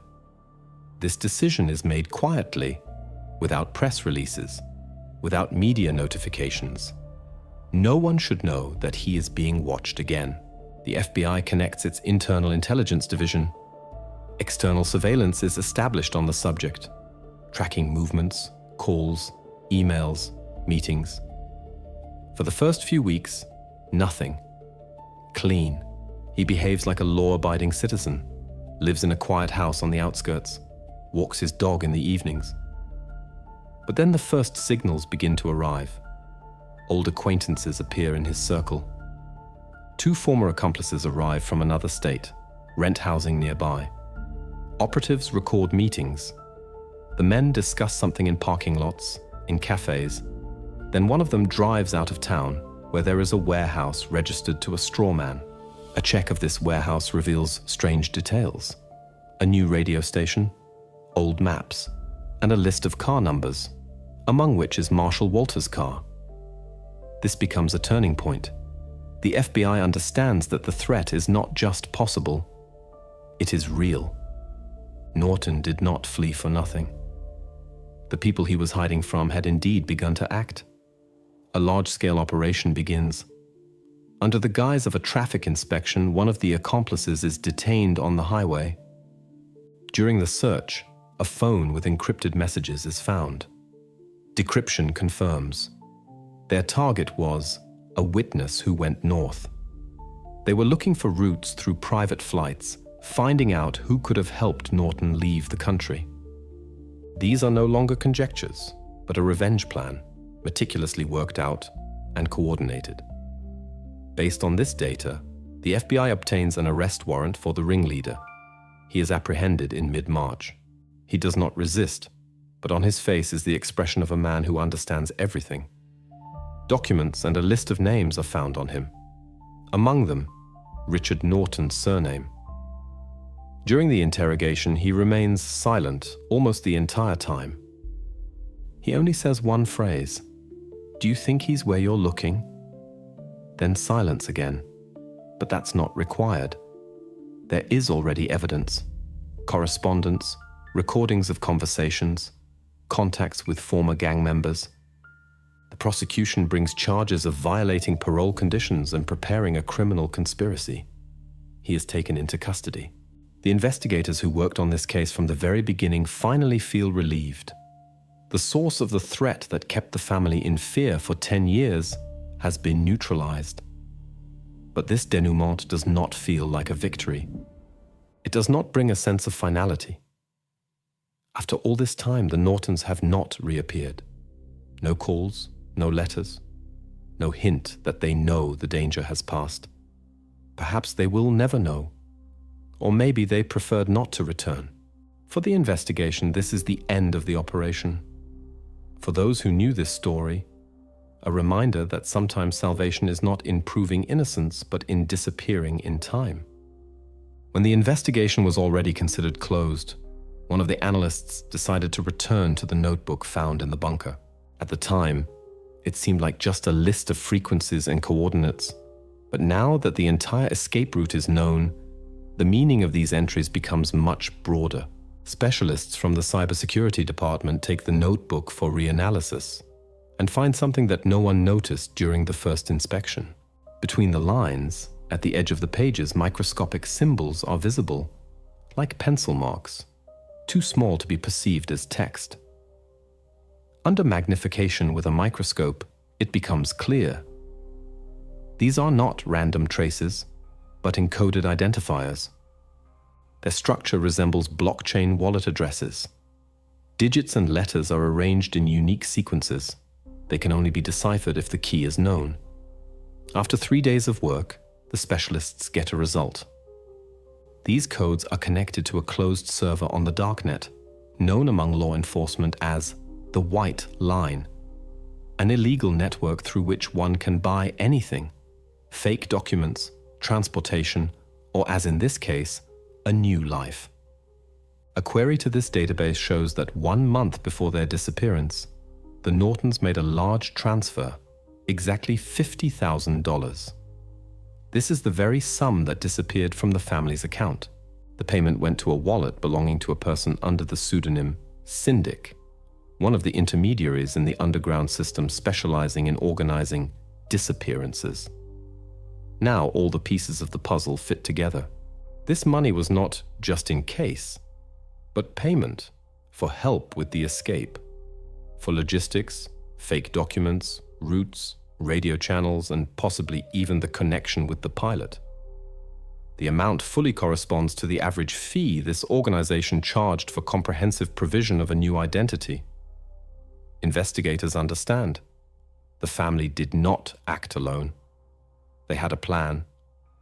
This decision is made quietly, without press releases, without media notifications. No one should know that he is being watched again. The FBI connects its internal intelligence division. External surveillance is established on the subject, tracking movements, calls, emails, meetings. For the first few weeks, nothing. Clean. He behaves like a law-abiding citizen, lives in a quiet house on the outskirts, walks his dog in the evenings. But then the first signals begin to arrive. Old acquaintances appear in his circle. 2 former accomplices arrive from another state, rent housing nearby. Operatives record meetings. The men discuss something in parking lots, in cafes. Then one of them drives out of town, where there is a warehouse registered to a straw man. A check of this warehouse reveals strange details. A new radio station, old maps, and a list of car numbers, among which is Marshall Walters' car. This becomes a turning point. The FBI understands that the threat is not just possible, it is real. Norton did not flee for nothing. The people he was hiding from had indeed begun to act. A large-scale operation begins. Under the guise of a traffic inspection, one of the accomplices is detained on the highway. During the search, a phone with encrypted messages is found. Decryption confirms. Their target was a witness who went north. They were looking for routes through private flights, finding out who could have helped Norton leave the country. These are no longer conjectures, but a revenge plan, meticulously worked out and coordinated. Based on this data, the FBI obtains an arrest warrant for the ringleader. He is apprehended in mid-March. He does not resist, but on his face is the expression of a man who understands everything. Documents and a list of names are found on him. Among them, Richard Norton's surname. During the interrogation, he remains silent almost the entire time. He only says one phrase, "Do you think he's where you're looking?" Then silence again. But that's not required. There is already evidence, correspondence, recordings of conversations, contacts with former gang members. The prosecution brings charges of violating parole conditions and preparing a criminal conspiracy. He is taken into custody. The investigators who worked on this case from the very beginning finally feel relieved. The source of the threat that kept the family in fear for 10 years has been neutralized. But this denouement does not feel like a victory. It does not bring a sense of finality. After all this time, the Nortons have not reappeared. No calls, no letters, no hint that they know the danger has passed. Perhaps they will never know. Or maybe they preferred not to return. For the investigation, this is the end of the operation. For those who knew this story, a reminder that sometimes salvation is not in proving innocence, but in disappearing in time. When the investigation was already considered closed, one of the analysts decided to return to the notebook found in the bunker. At the time, it seemed like just a list of frequencies and coordinates. But now that the entire escape route is known, the meaning of these entries becomes much broader. Specialists from the cybersecurity department take the notebook for reanalysis and find something that no one noticed during the first inspection. Between the lines, at the edge of the pages, microscopic symbols are visible, like pencil marks, too small to be perceived as text. Under magnification with a microscope, it becomes clear. These are not random traces, but encoded identifiers. Their structure resembles blockchain wallet addresses. Digits and letters are arranged in unique sequences. They can only be deciphered if the key is known. After 3 days of work, the specialists get a result. These codes are connected to a closed server on the darknet, known among law enforcement as the White Line, an illegal network through which one can buy anything, fake documents, transportation, or as in this case, a new life. A query to this database shows that 1 month before their disappearance, the Nortons made a large transfer, exactly $50,000. This is the very sum that disappeared from the family's account. The payment went to a wallet belonging to a person under the pseudonym Syndic, one of the intermediaries in the underground system specializing in organizing disappearances. Now all the pieces of the puzzle fit together. This money was not just in case, but payment for help with the escape, for logistics, fake documents, routes, radio channels, and possibly even the connection with the pilot. The amount fully corresponds to the average fee this organization charged for comprehensive provision of a new identity. Investigators understand. The family did not act alone. They had a plan,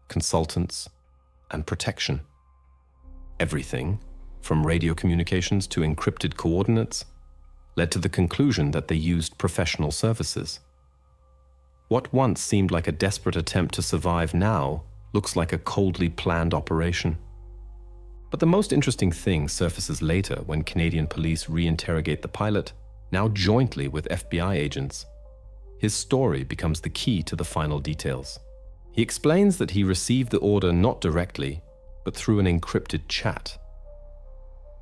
consultants, and protection. Everything, from radio communications to encrypted coordinates, led to the conclusion that they used professional services. What once seemed like a desperate attempt to survive now looks like a coldly planned operation. But the most interesting thing surfaces later when Canadian police reinterrogate the pilot, now jointly with FBI agents. His story becomes the key to the final details. He explains that he received the order not directly, but through an encrypted chat.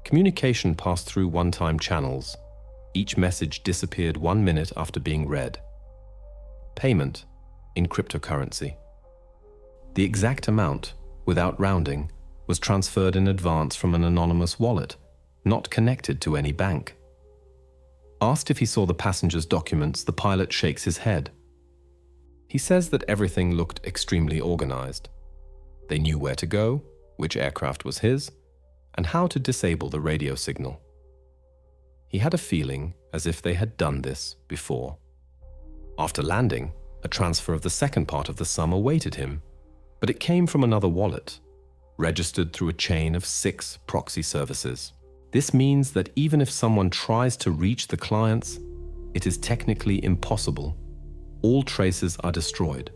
Communication passed through one-time channels. Each message disappeared 1 minute after being read. Payment in cryptocurrency. The exact amount, without rounding, was transferred in advance from an anonymous wallet, not connected to any bank. Asked if he saw the passenger's documents, the pilot shakes his head. He says that everything looked extremely organized. They knew where to go, which aircraft was his, and how to disable the radio signal. He had a feeling as if they had done this before. After landing, a transfer of the second part of the sum awaited him, but it came from another wallet, registered through a chain of 6 proxy services. This means that even if someone tries to reach the clients, it is technically impossible. All traces are destroyed.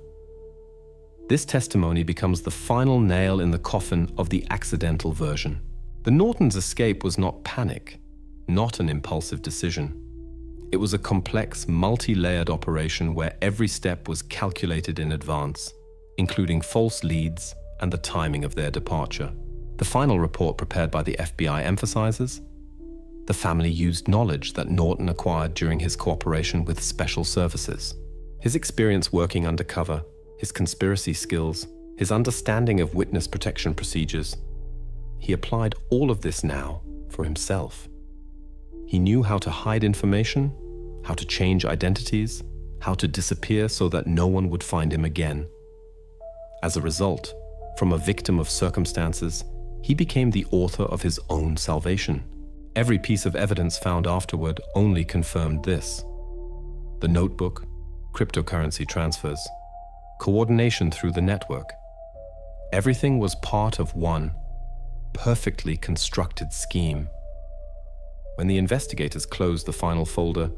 This testimony becomes the final nail in the coffin of the accidental version. The Nortons' escape was not panic, not an impulsive decision. It was a complex, multi-layered operation where every step was calculated in advance, including false leads and the timing of their departure. The final report prepared by the FBI emphasizes the family used knowledge that Norton acquired during his cooperation with special services. His experience working undercover, his conspiracy skills, his understanding of witness protection procedures. He applied all of this now for himself. He knew how to hide information, how to change identities, how to disappear so that no one would find him again. As a result, from a victim of circumstances, he became the author of his own salvation. Every piece of evidence found afterward only confirmed this. The notebook, cryptocurrency transfers, coordination through the network. Everything was part of one perfectly constructed scheme. When the investigators closed the final folder,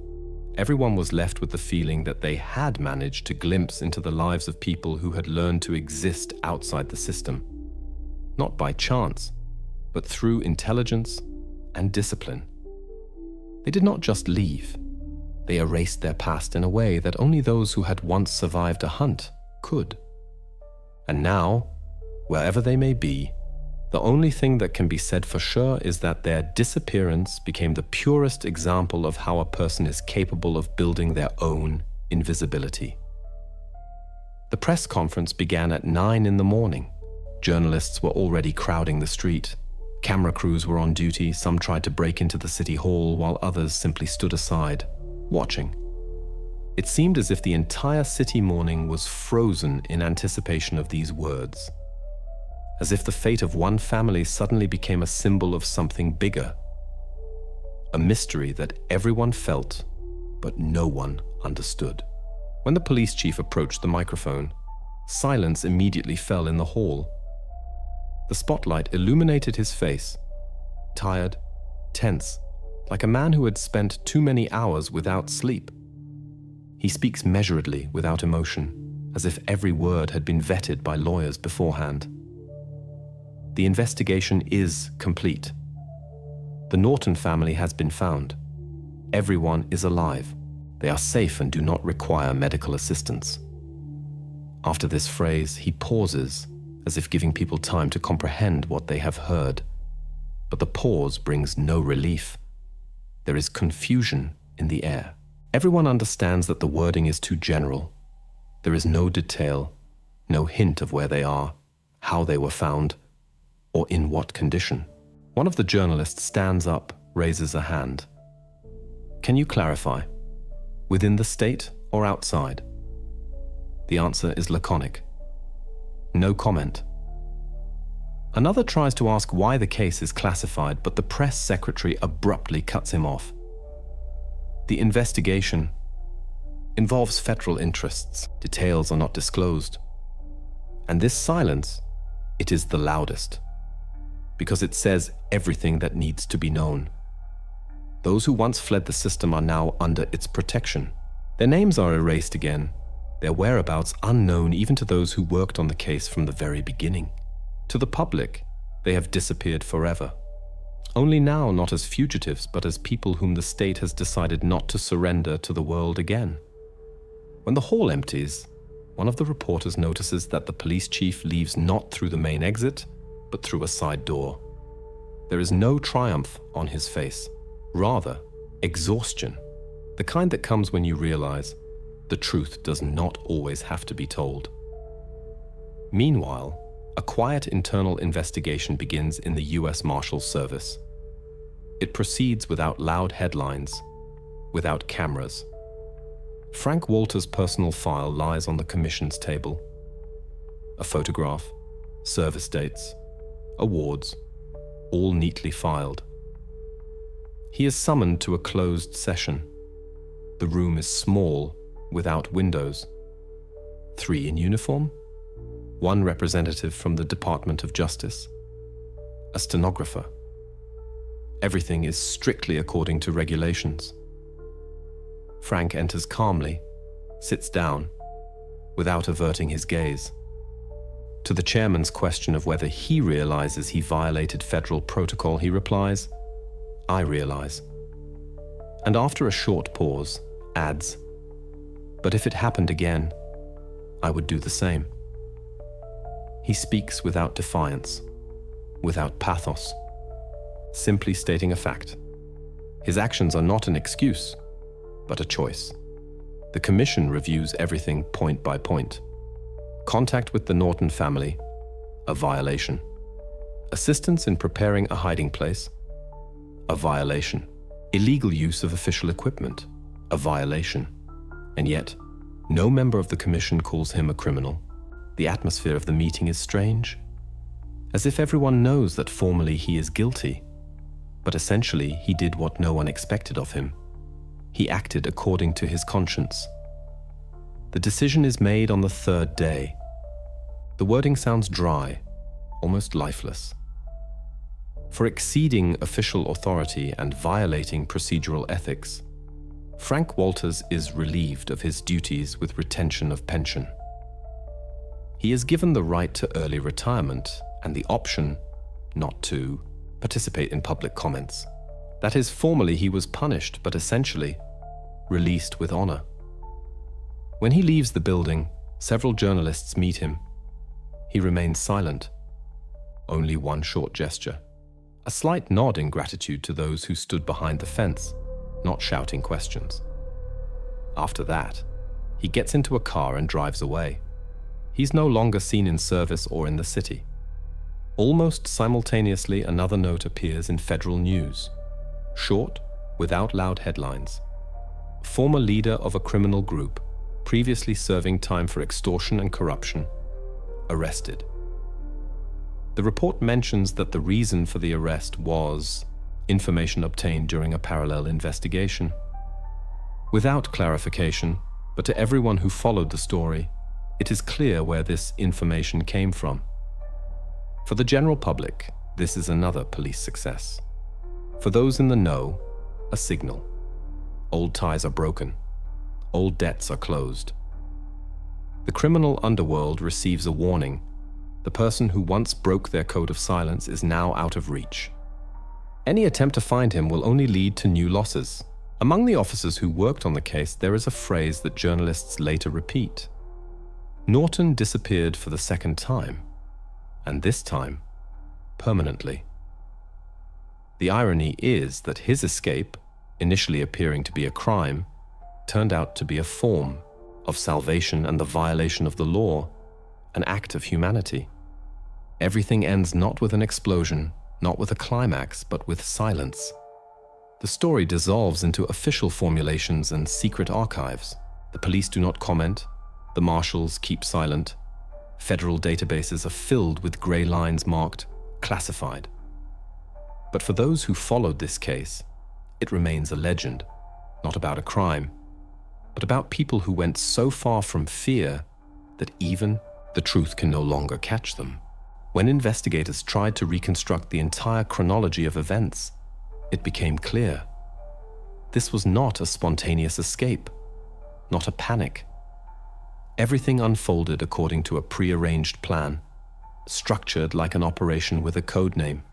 everyone was left with the feeling that they had managed to glimpse into the lives of people who had learned to exist outside the system. Not by chance, but through intelligence and discipline. They did not just leave. They erased their past in a way that only those who had once survived a hunt could. And now, wherever they may be, the only thing that can be said for sure is that their disappearance became the purest example of how a person is capable of building their own invisibility. The press conference began at 9 in the morning. Journalists were already crowding the street. Camera crews were on duty. Some tried to break into the city hall, while others simply stood aside, watching. It seemed as if the entire city morning was frozen in anticipation of these words. As if the fate of one family suddenly became a symbol of something bigger. A mystery that everyone felt but no one understood. When the police chief approached the microphone, silence immediately fell in the hall. The spotlight illuminated his face, tired, tense, like a man who had spent too many hours without sleep. He speaks measuredly, without emotion, as if every word had been vetted by lawyers beforehand. The investigation is complete. The Norton family has been found. Everyone is alive. They are safe and do not require medical assistance. After this phrase, he pauses, as if giving people time to comprehend what they have heard. But the pause brings no relief. There is confusion in the air. Everyone understands that the wording is too general. There is no detail, no hint of where they are, how they were found, or in what condition. One of the journalists stands up, raises a hand. Can you clarify? Within the state or outside? The answer is laconic. No comment. Another tries to ask why the case is classified, but the press secretary abruptly cuts him off. The investigation involves federal interests. Details are not disclosed. And this silence, it is the loudest, because it says everything that needs to be known. Those who once fled the system are now under its protection. Their names are erased again, their whereabouts unknown even to those who worked on the case from the very beginning. To the public, they have disappeared forever. Only now not as fugitives, but as people whom the state has decided not to surrender to the world again. When the hall empties, one of the reporters notices that the police chief leaves not through the main exit, but through a side door. There is no triumph on his face, rather exhaustion, the kind that comes when you realize the truth does not always have to be told. Meanwhile, a quiet internal investigation begins in the U.S. Marshals Service. It proceeds without loud headlines, without cameras. Frank Walter's personal file lies on the commission's table. A photograph, service dates, awards, all neatly filed. He is summoned to a closed session. The room is small, without windows. 3 in uniform, 1 representative from the Department of Justice, a stenographer. Everything is strictly according to regulations. Frank enters calmly, sits down, without averting his gaze. To the chairman's question of whether he realizes he violated federal protocol, he replies, "I realize." And after a short pause, adds, "But if it happened again, I would do the same." He speaks without defiance, without pathos, simply stating a fact. His actions are not an excuse, but a choice. The commission reviews everything point by point. Contact with the Norton family, a violation. Assistance in preparing a hiding place, a violation. Illegal use of official equipment, a violation. And yet, no member of the commission calls him a criminal. The atmosphere of the meeting is strange, as if everyone knows that formally he is guilty, but essentially he did what no one expected of him. He acted according to his conscience. The decision is made on the 3rd day. The wording sounds dry, almost lifeless. For exceeding official authority and violating procedural ethics, Frank Walters is relieved of his duties with retention of pension. He is given the right to early retirement and the option not to participate in public comments. That is, formally he was punished, but essentially released with honor. When he leaves the building, several journalists meet him. He remains silent. Only one short gesture. A slight nod in gratitude to those who stood behind the fence, not shouting questions. After that, he gets into a car and drives away. He's no longer seen in service or in the city. Almost simultaneously, another note appears in federal news. Short, without loud headlines. Former leader of a criminal group, previously serving time for extortion and corruption, arrested. The report mentions that the reason for the arrest was information obtained during a parallel investigation. Without clarification, but to everyone who followed the story, it is clear where this information came from. For the general public, this is another police success. For those in the know, a signal. Old ties are broken. Old debts are closed. The criminal underworld receives a warning. The person who once broke their code of silence is now out of reach. Any attempt to find him will only lead to new losses. Among the officers who worked on the case, there is a phrase that journalists later repeat. Norton disappeared for the second time, and this time, permanently. The irony is that his escape, initially appearing to be a crime, turned out to be a form of salvation and the violation of the law, an act of humanity. Everything ends not with an explosion, not with a climax, but with silence. The story dissolves into official formulations and secret archives. The police do not comment. The marshals keep silent. Federal databases are filled with gray lines marked classified. But for those who followed this case, it remains a legend, not about a crime, but about people who went so far from fear that even the truth can no longer catch them. When investigators tried to reconstruct the entire chronology of events, it became clear. This was not a spontaneous escape, not a panic. Everything unfolded according to a prearranged plan, structured like an operation with a code name.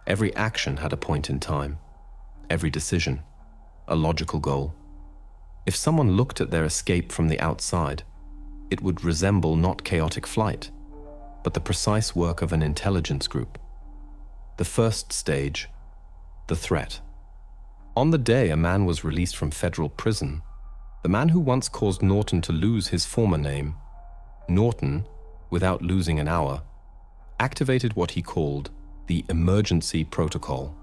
Every action had a point in time, every decision, a logical goal. If someone looked at their escape from the outside, it would resemble not chaotic flight, but the precise work of an intelligence group. The first stage, the threat. On the day a man was released from federal prison, the man who once caused Norton to lose his former name, Norton, without losing an hour, activated what he called the emergency protocol.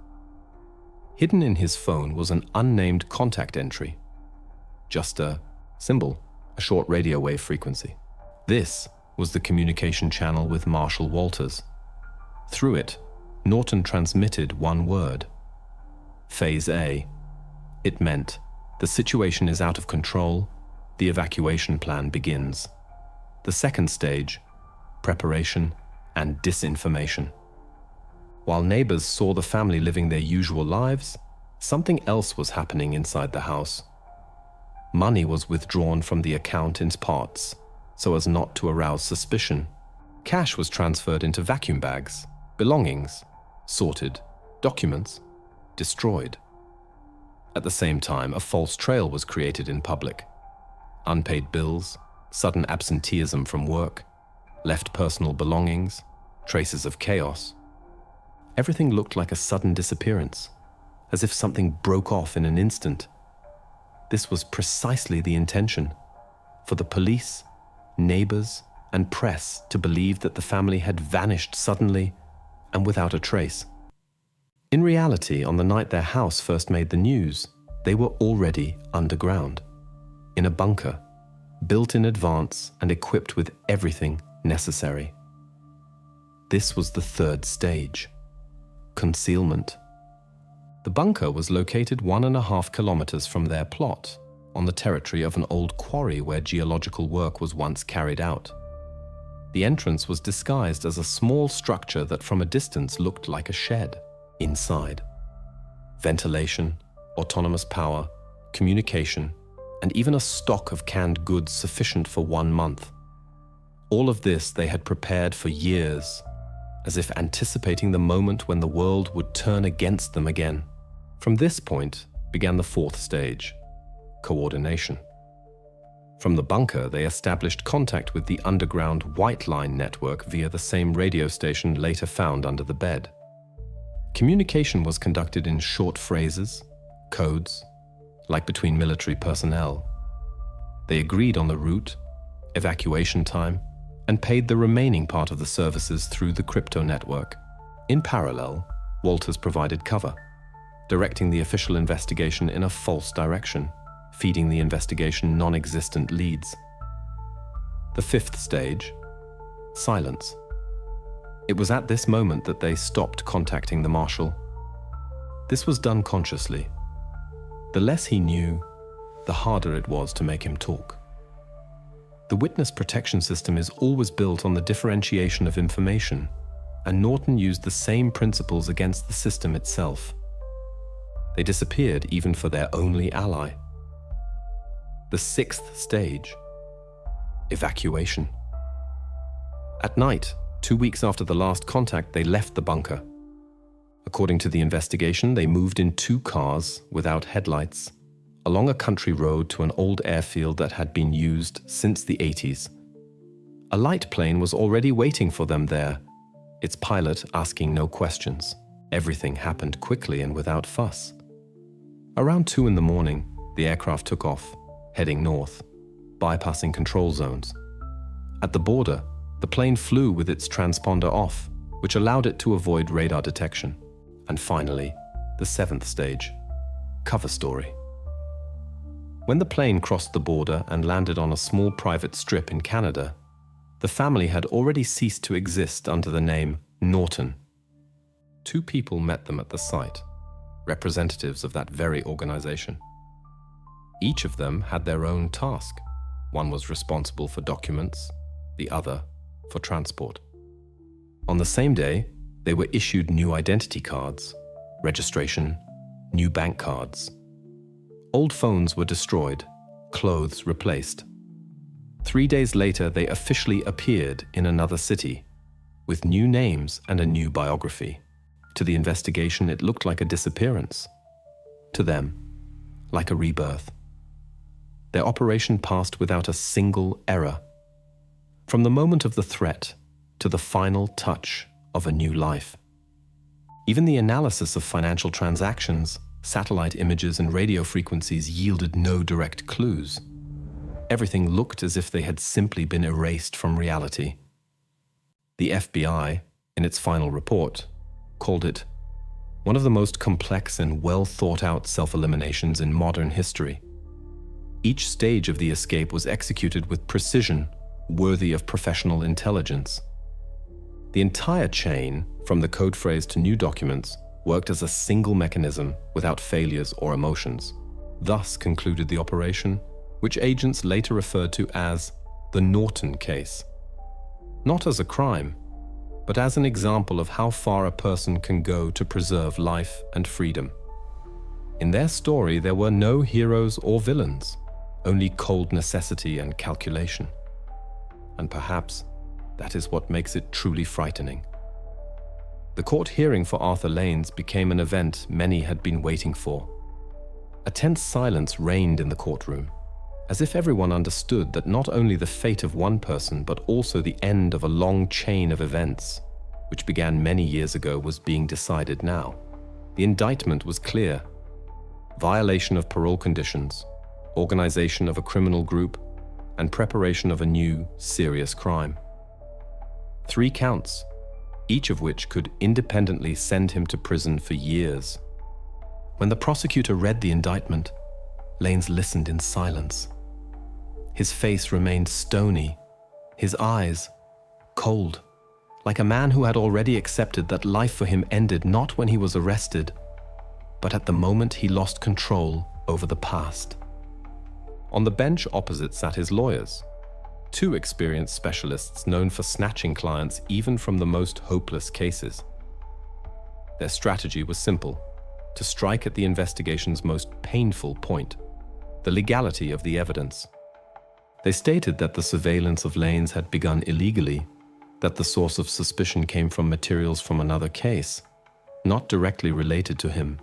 Hidden in his phone was an unnamed contact entry, just a symbol, a short radio wave frequency. This was the communication channel with Marshal Walters. Through it, Norton transmitted one word: Phase A. It meant, the situation is out of control, the evacuation plan begins. The second stage, preparation and disinformation. While neighbors saw the family living their usual lives, something else was happening inside the house. Money was withdrawn from the account in parts, so as not to arouse suspicion. Cash was transferred into vacuum bags, belongings sorted, documents destroyed. At the same time, a false trail was created in public. Unpaid bills, sudden absenteeism from work, left personal belongings, traces of chaos. Everything looked like a sudden disappearance, as if something broke off in an instant. This was precisely the intention, for the police, neighbors, and press to believe that the family had vanished suddenly and without a trace. In reality, on the night their house first made the news, they were already underground, in a bunker, built in advance and equipped with everything necessary. This was the third stage, concealment. The bunker was located 1.5 kilometers from their plot, on the territory of an old quarry where geological work was once carried out. The entrance was disguised as a small structure that from a distance looked like a shed. Inside, ventilation, autonomous power, communication, and even a stock of canned goods sufficient for 1 month. All of this they had prepared for years, as if anticipating the moment when the world would turn against them again. From this point began the fourth stage, coordination. From the bunker, they established contact with the underground White Line network via the same radio station later found under the bed. Communication was conducted in short phrases, codes, like between military personnel. They agreed on the route, evacuation time, and paid the remaining part of the services through the crypto network. In parallel, Walters provided cover, directing the official investigation in a false direction, feeding the investigation non-existent leads. The fifth stage, silence. It was at this moment that they stopped contacting the marshal. This was done consciously. The less he knew, the harder it was to make him talk. The witness protection system is always built on the differentiation of information, and Norton used the same principles against the system itself. They disappeared even for their only ally. The sixth stage: evacuation. At night, 2 weeks after the last contact, they left the bunker. According to the investigation, they moved in 2 cars without headlights along a country road to an old airfield that had been used since the 80s. A light plane was already waiting for them there, its pilot asking no questions. Everything happened quickly and without fuss. Around 2 in the morning, the aircraft took off, heading north, bypassing control zones. At the border, the plane flew with its transponder off, which allowed it to avoid radar detection. And finally, the 7th stage: cover story. When the plane crossed the border and landed on a small private strip in Canada, the family had already ceased to exist under the name Norton. 2 people met them at the site, representatives of that very organization. Each of them had their own task. One was responsible for documents, the other for transport. On the same day, they were issued new identity cards, registration, new bank cards. Old phones were destroyed, clothes replaced. 3 days later, they officially appeared in another city, with new names and a new biography. To the investigation, it looked like a disappearance. To them, like a rebirth. Their operation passed without a single error. From the moment of the threat to the final touch of a new life. Even the analysis of financial transactions, satellite images and radio frequencies yielded no direct clues. Everything looked as if they had simply been erased from reality. The FBI, in its final report, called it one of the most complex and well-thought-out self-eliminations in modern history. Each stage of the escape was executed with precision, worthy of professional intelligence. The entire chain, from the code phrase to new documents, worked as a single mechanism without failures or emotions. Thus concluded the operation, which agents later referred to as the Norton case. Not as a crime, but as an example of how far a person can go to preserve life and freedom. In their story, there were no heroes or villains, only cold necessity and calculation. And perhaps that is what makes it truly frightening. The court hearing for Arthur Lanes became an event many had been waiting for. A tense silence reigned in the courtroom, as if everyone understood that not only the fate of one person, but also the end of a long chain of events, which began many years ago, was being decided now. The indictment was clear: violation of parole conditions, organization of a criminal group, and preparation of a new, serious crime. 3 counts, each of which could independently send him to prison for years. When the prosecutor read the indictment, Lanes listened in silence. His face remained stony, his eyes cold, like a man who had already accepted that life for him ended not when he was arrested, but at the moment he lost control over the past. On the bench opposite sat his lawyers, 2 experienced specialists known for snatching clients even from the most hopeless cases. Their strategy was simple: to strike at the investigation's most painful point, the legality of the evidence. They stated that the surveillance of Lanes had begun illegally, that the source of suspicion came from materials from another case, not directly related to him.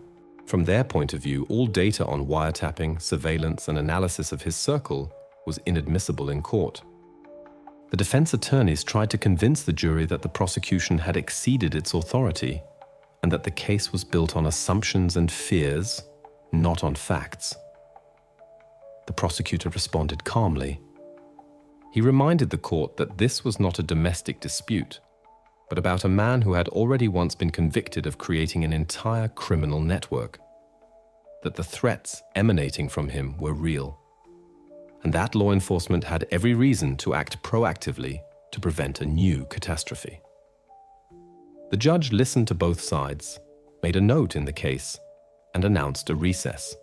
From their point of view, all data on wiretapping, surveillance, and analysis of his circle was inadmissible in court. The defense attorneys tried to convince the jury that the prosecution had exceeded its authority and that the case was built on assumptions and fears, not on facts. The prosecutor responded calmly. He reminded the court that this was not a domestic dispute, but about a man who had already once been convicted of creating an entire criminal network, that the threats emanating from him were real, and that law enforcement had every reason to act proactively to prevent a new catastrophe. The judge listened to both sides, made a note in the case, and announced a recess.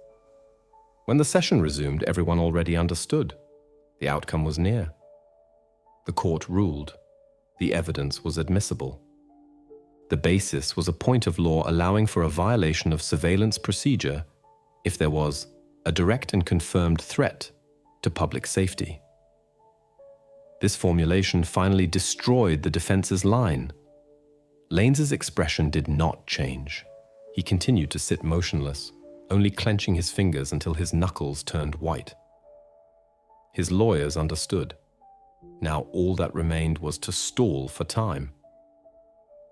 When the session resumed, everyone already understood. The outcome was near. The court ruled. The evidence was admissible. The basis was a point of law allowing for a violation of surveillance procedure if there was a direct and confirmed threat to public safety. This formulation finally destroyed the defense's line. Lanes's expression did not change. He continued to sit motionless, only clenching his fingers until his knuckles turned white. His lawyers understood. Now all that remained was to stall for time.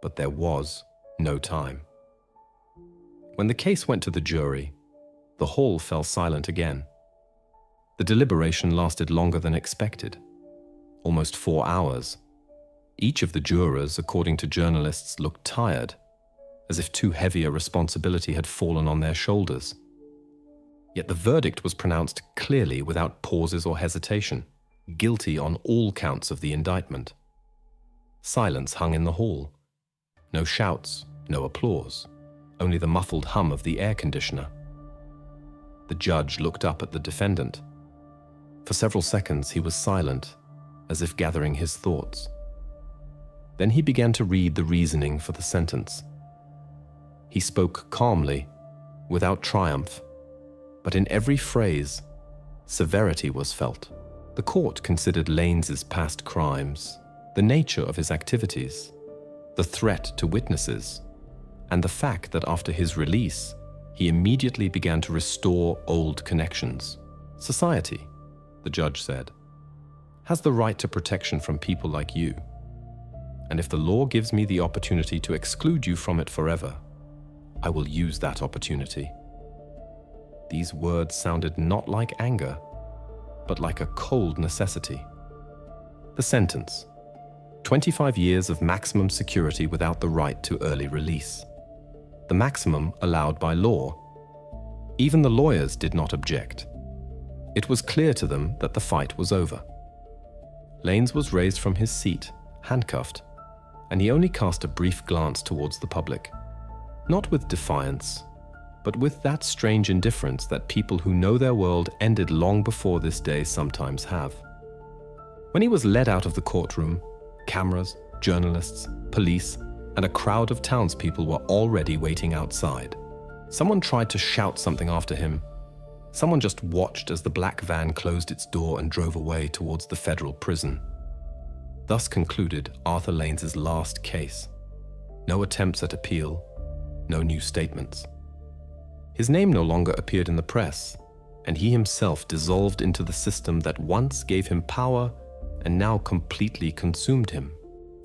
But there was no time. When the case went to the jury, the hall fell silent again. The deliberation lasted longer than expected, almost 4 hours. Each of the jurors, according to journalists, looked tired, as if too heavy a responsibility had fallen on their shoulders. Yet the verdict was pronounced clearly without pauses or hesitation, guilty on all counts of the indictment. Silence hung in the hall. No shouts, no applause, only the muffled hum of the air conditioner. The judge looked up at the defendant. For several seconds he was silent, as if gathering his thoughts. Then he began to read the reasoning for the sentence. He spoke calmly, without triumph, but in every phrase, severity was felt. The court considered Lanes's past crimes, the nature of his activities, the threat to witnesses, and the fact that after his release, he immediately began to restore old connections. Society, the judge said, has the right to protection from people like you. And if the law gives me the opportunity to exclude you from it forever, I will use that opportunity. These words sounded not like anger, but like a cold necessity. The sentence: 25 years of maximum security without the right to early release. The maximum allowed by law. Even the lawyers did not object. It was clear to them that the fight was over. Lanes was raised from his seat, handcuffed, and he only cast a brief glance towards the public. Not with defiance, but with that strange indifference that people who know their world ended long before this day sometimes have. When he was led out of the courtroom, cameras, journalists, police, and a crowd of townspeople were already waiting outside. Someone tried to shout something after him. Someone just watched as the black van closed its door and drove away towards the federal prison. Thus concluded Arthur Lanes's last case. No attempts at appeal, no new statements. His name no longer appeared in the press, and he himself dissolved into the system that once gave him power and now completely consumed him.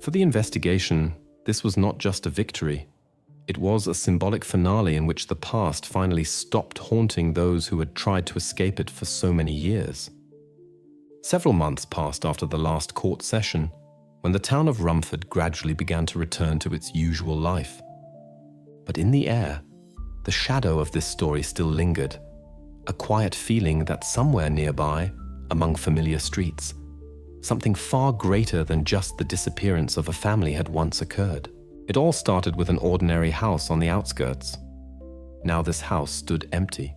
For the investigation, this was not just a victory. It was a symbolic finale in which the past finally stopped haunting those who had tried to escape it for so many years. Several months passed after the last court session, when the town of Rumford gradually began to return to its usual life. But in the air, the shadow of this story still lingered, a quiet feeling that somewhere nearby, among familiar streets, something far greater than just the disappearance of a family had once occurred. It all started with an ordinary house on the outskirts. Now this house stood empty.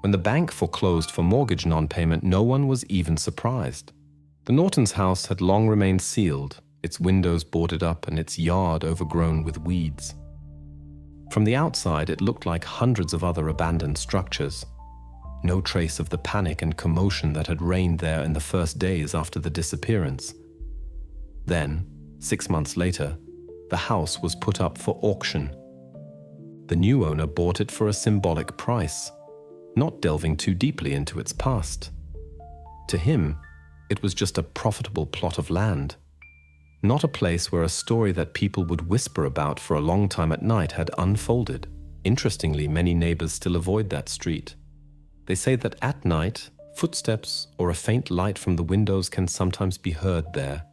When the bank foreclosed for mortgage non-payment, no one was even surprised. The Nortons' house had long remained sealed, its windows boarded up and its yard overgrown with weeds. From the outside, it looked like hundreds of other abandoned structures. No trace of the panic and commotion that had reigned there in the first days after the disappearance. Then, 6 months later, the house was put up for auction. The new owner bought it for a symbolic price, not delving too deeply into its past. To him, it was just a profitable plot of land, not a place where a story that people would whisper about for a long time at night had unfolded. Interestingly, many neighbors still avoid that street. They say that at night, footsteps or a faint light from the windows can sometimes be heard there,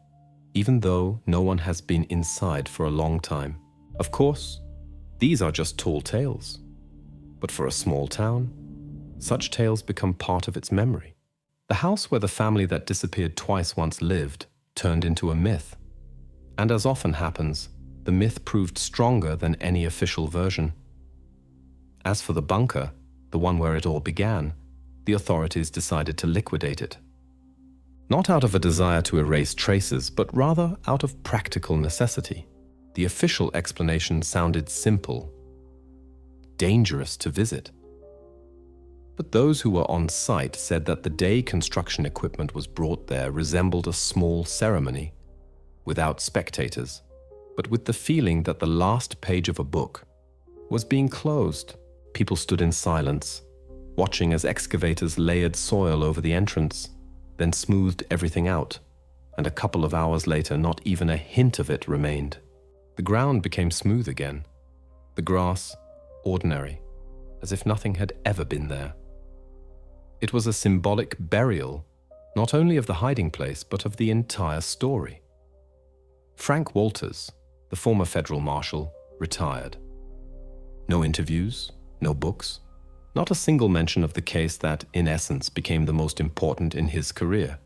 even though no one has been inside for a long time. Of course, these are just tall tales. But for a small town, such tales become part of its memory. The house where the family that disappeared twice once lived turned into a myth. And as often happens, the myth proved stronger than any official version. As for the bunker, the one where it all began, the authorities decided to liquidate it. Not out of a desire to erase traces, but rather out of practical necessity. The official explanation sounded simple: dangerous to visit. But those who were on site said that the day construction equipment was brought there resembled a small ceremony, without spectators, but with the feeling that the last page of a book was being closed. People stood in silence, watching as excavators layered soil over the entrance, then smoothed everything out, and a couple of hours later not even a hint of it remained. The ground became smooth again, the grass ordinary, as if nothing had ever been there. It was a symbolic burial, not only of the hiding place, but of the entire story. Frank Walters, the former federal marshal, retired. No interviews, no books, not a single mention of the case that, in essence, became the most important in his career.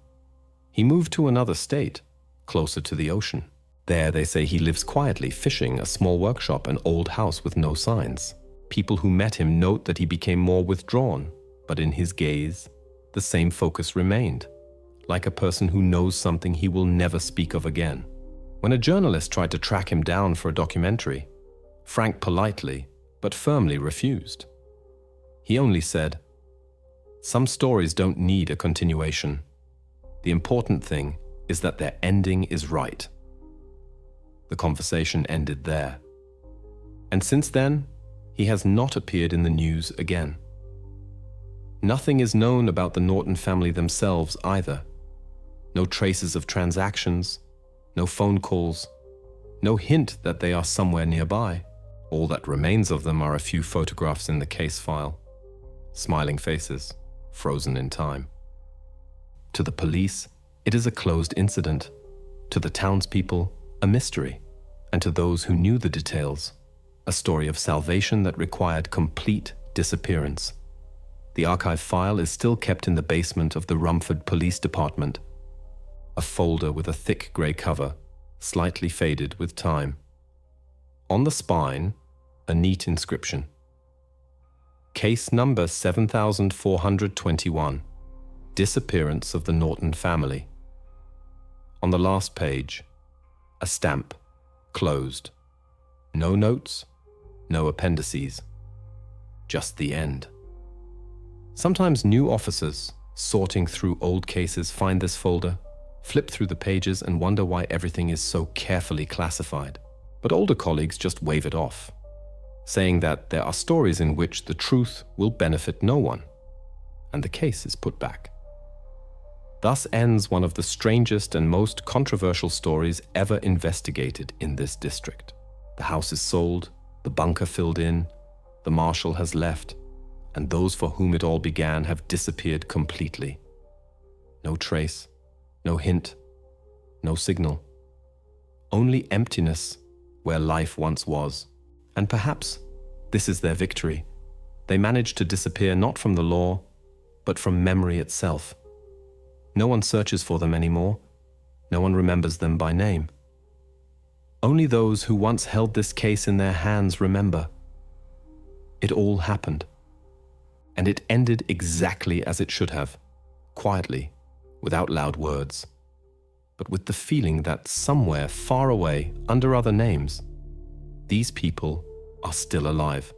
He moved to another state, closer to the ocean. There, they say, he lives quietly, fishing, a small workshop, an old house with no signs. People who met him note that he became more withdrawn, but in his gaze, the same focus remained, like a person who knows something he will never speak of again. When a journalist tried to track him down for a documentary, Frank politely but firmly refused. He only said, "Some stories don't need a continuation. The important thing is that their ending is right." The conversation ended there. And since then, he has not appeared in the news again. Nothing is known about the Norton family themselves either. No traces of transactions, no phone calls, no hint that they are somewhere nearby. All that remains of them are a few photographs in the case file. Smiling faces, frozen in time. To the police, it is a closed incident. To the townspeople, a mystery. And to those who knew the details, a story of salvation that required complete disappearance. The archive file is still kept in the basement of the Rumford Police Department. A folder with a thick grey cover, slightly faded with time. On the spine, a neat inscription. Case number 7421, Disappearance of the Norton Family. On the last page, a stamp, closed. No notes, no appendices. Just the end. Sometimes new officers, sorting through old cases, find this folder, flip through the pages and wonder why everything is so carefully classified. But older colleagues just wave it off, saying that there are stories in which the truth will benefit no one, and the case is put back. Thus ends one of the strangest and most controversial stories ever investigated in this district. The house is sold, the bunker filled in, the marshal has left, and those for whom it all began have disappeared completely. No trace, no hint, no signal. Only emptiness where life once was. And perhaps this is their victory. They managed to disappear not from the law, but from memory itself. No one searches for them anymore. No one remembers them by name. Only those who once held this case in their hands remember. It all happened. And it ended exactly as it should have, quietly, without loud words, but with the feeling that somewhere far away, under other names, these people are still alive.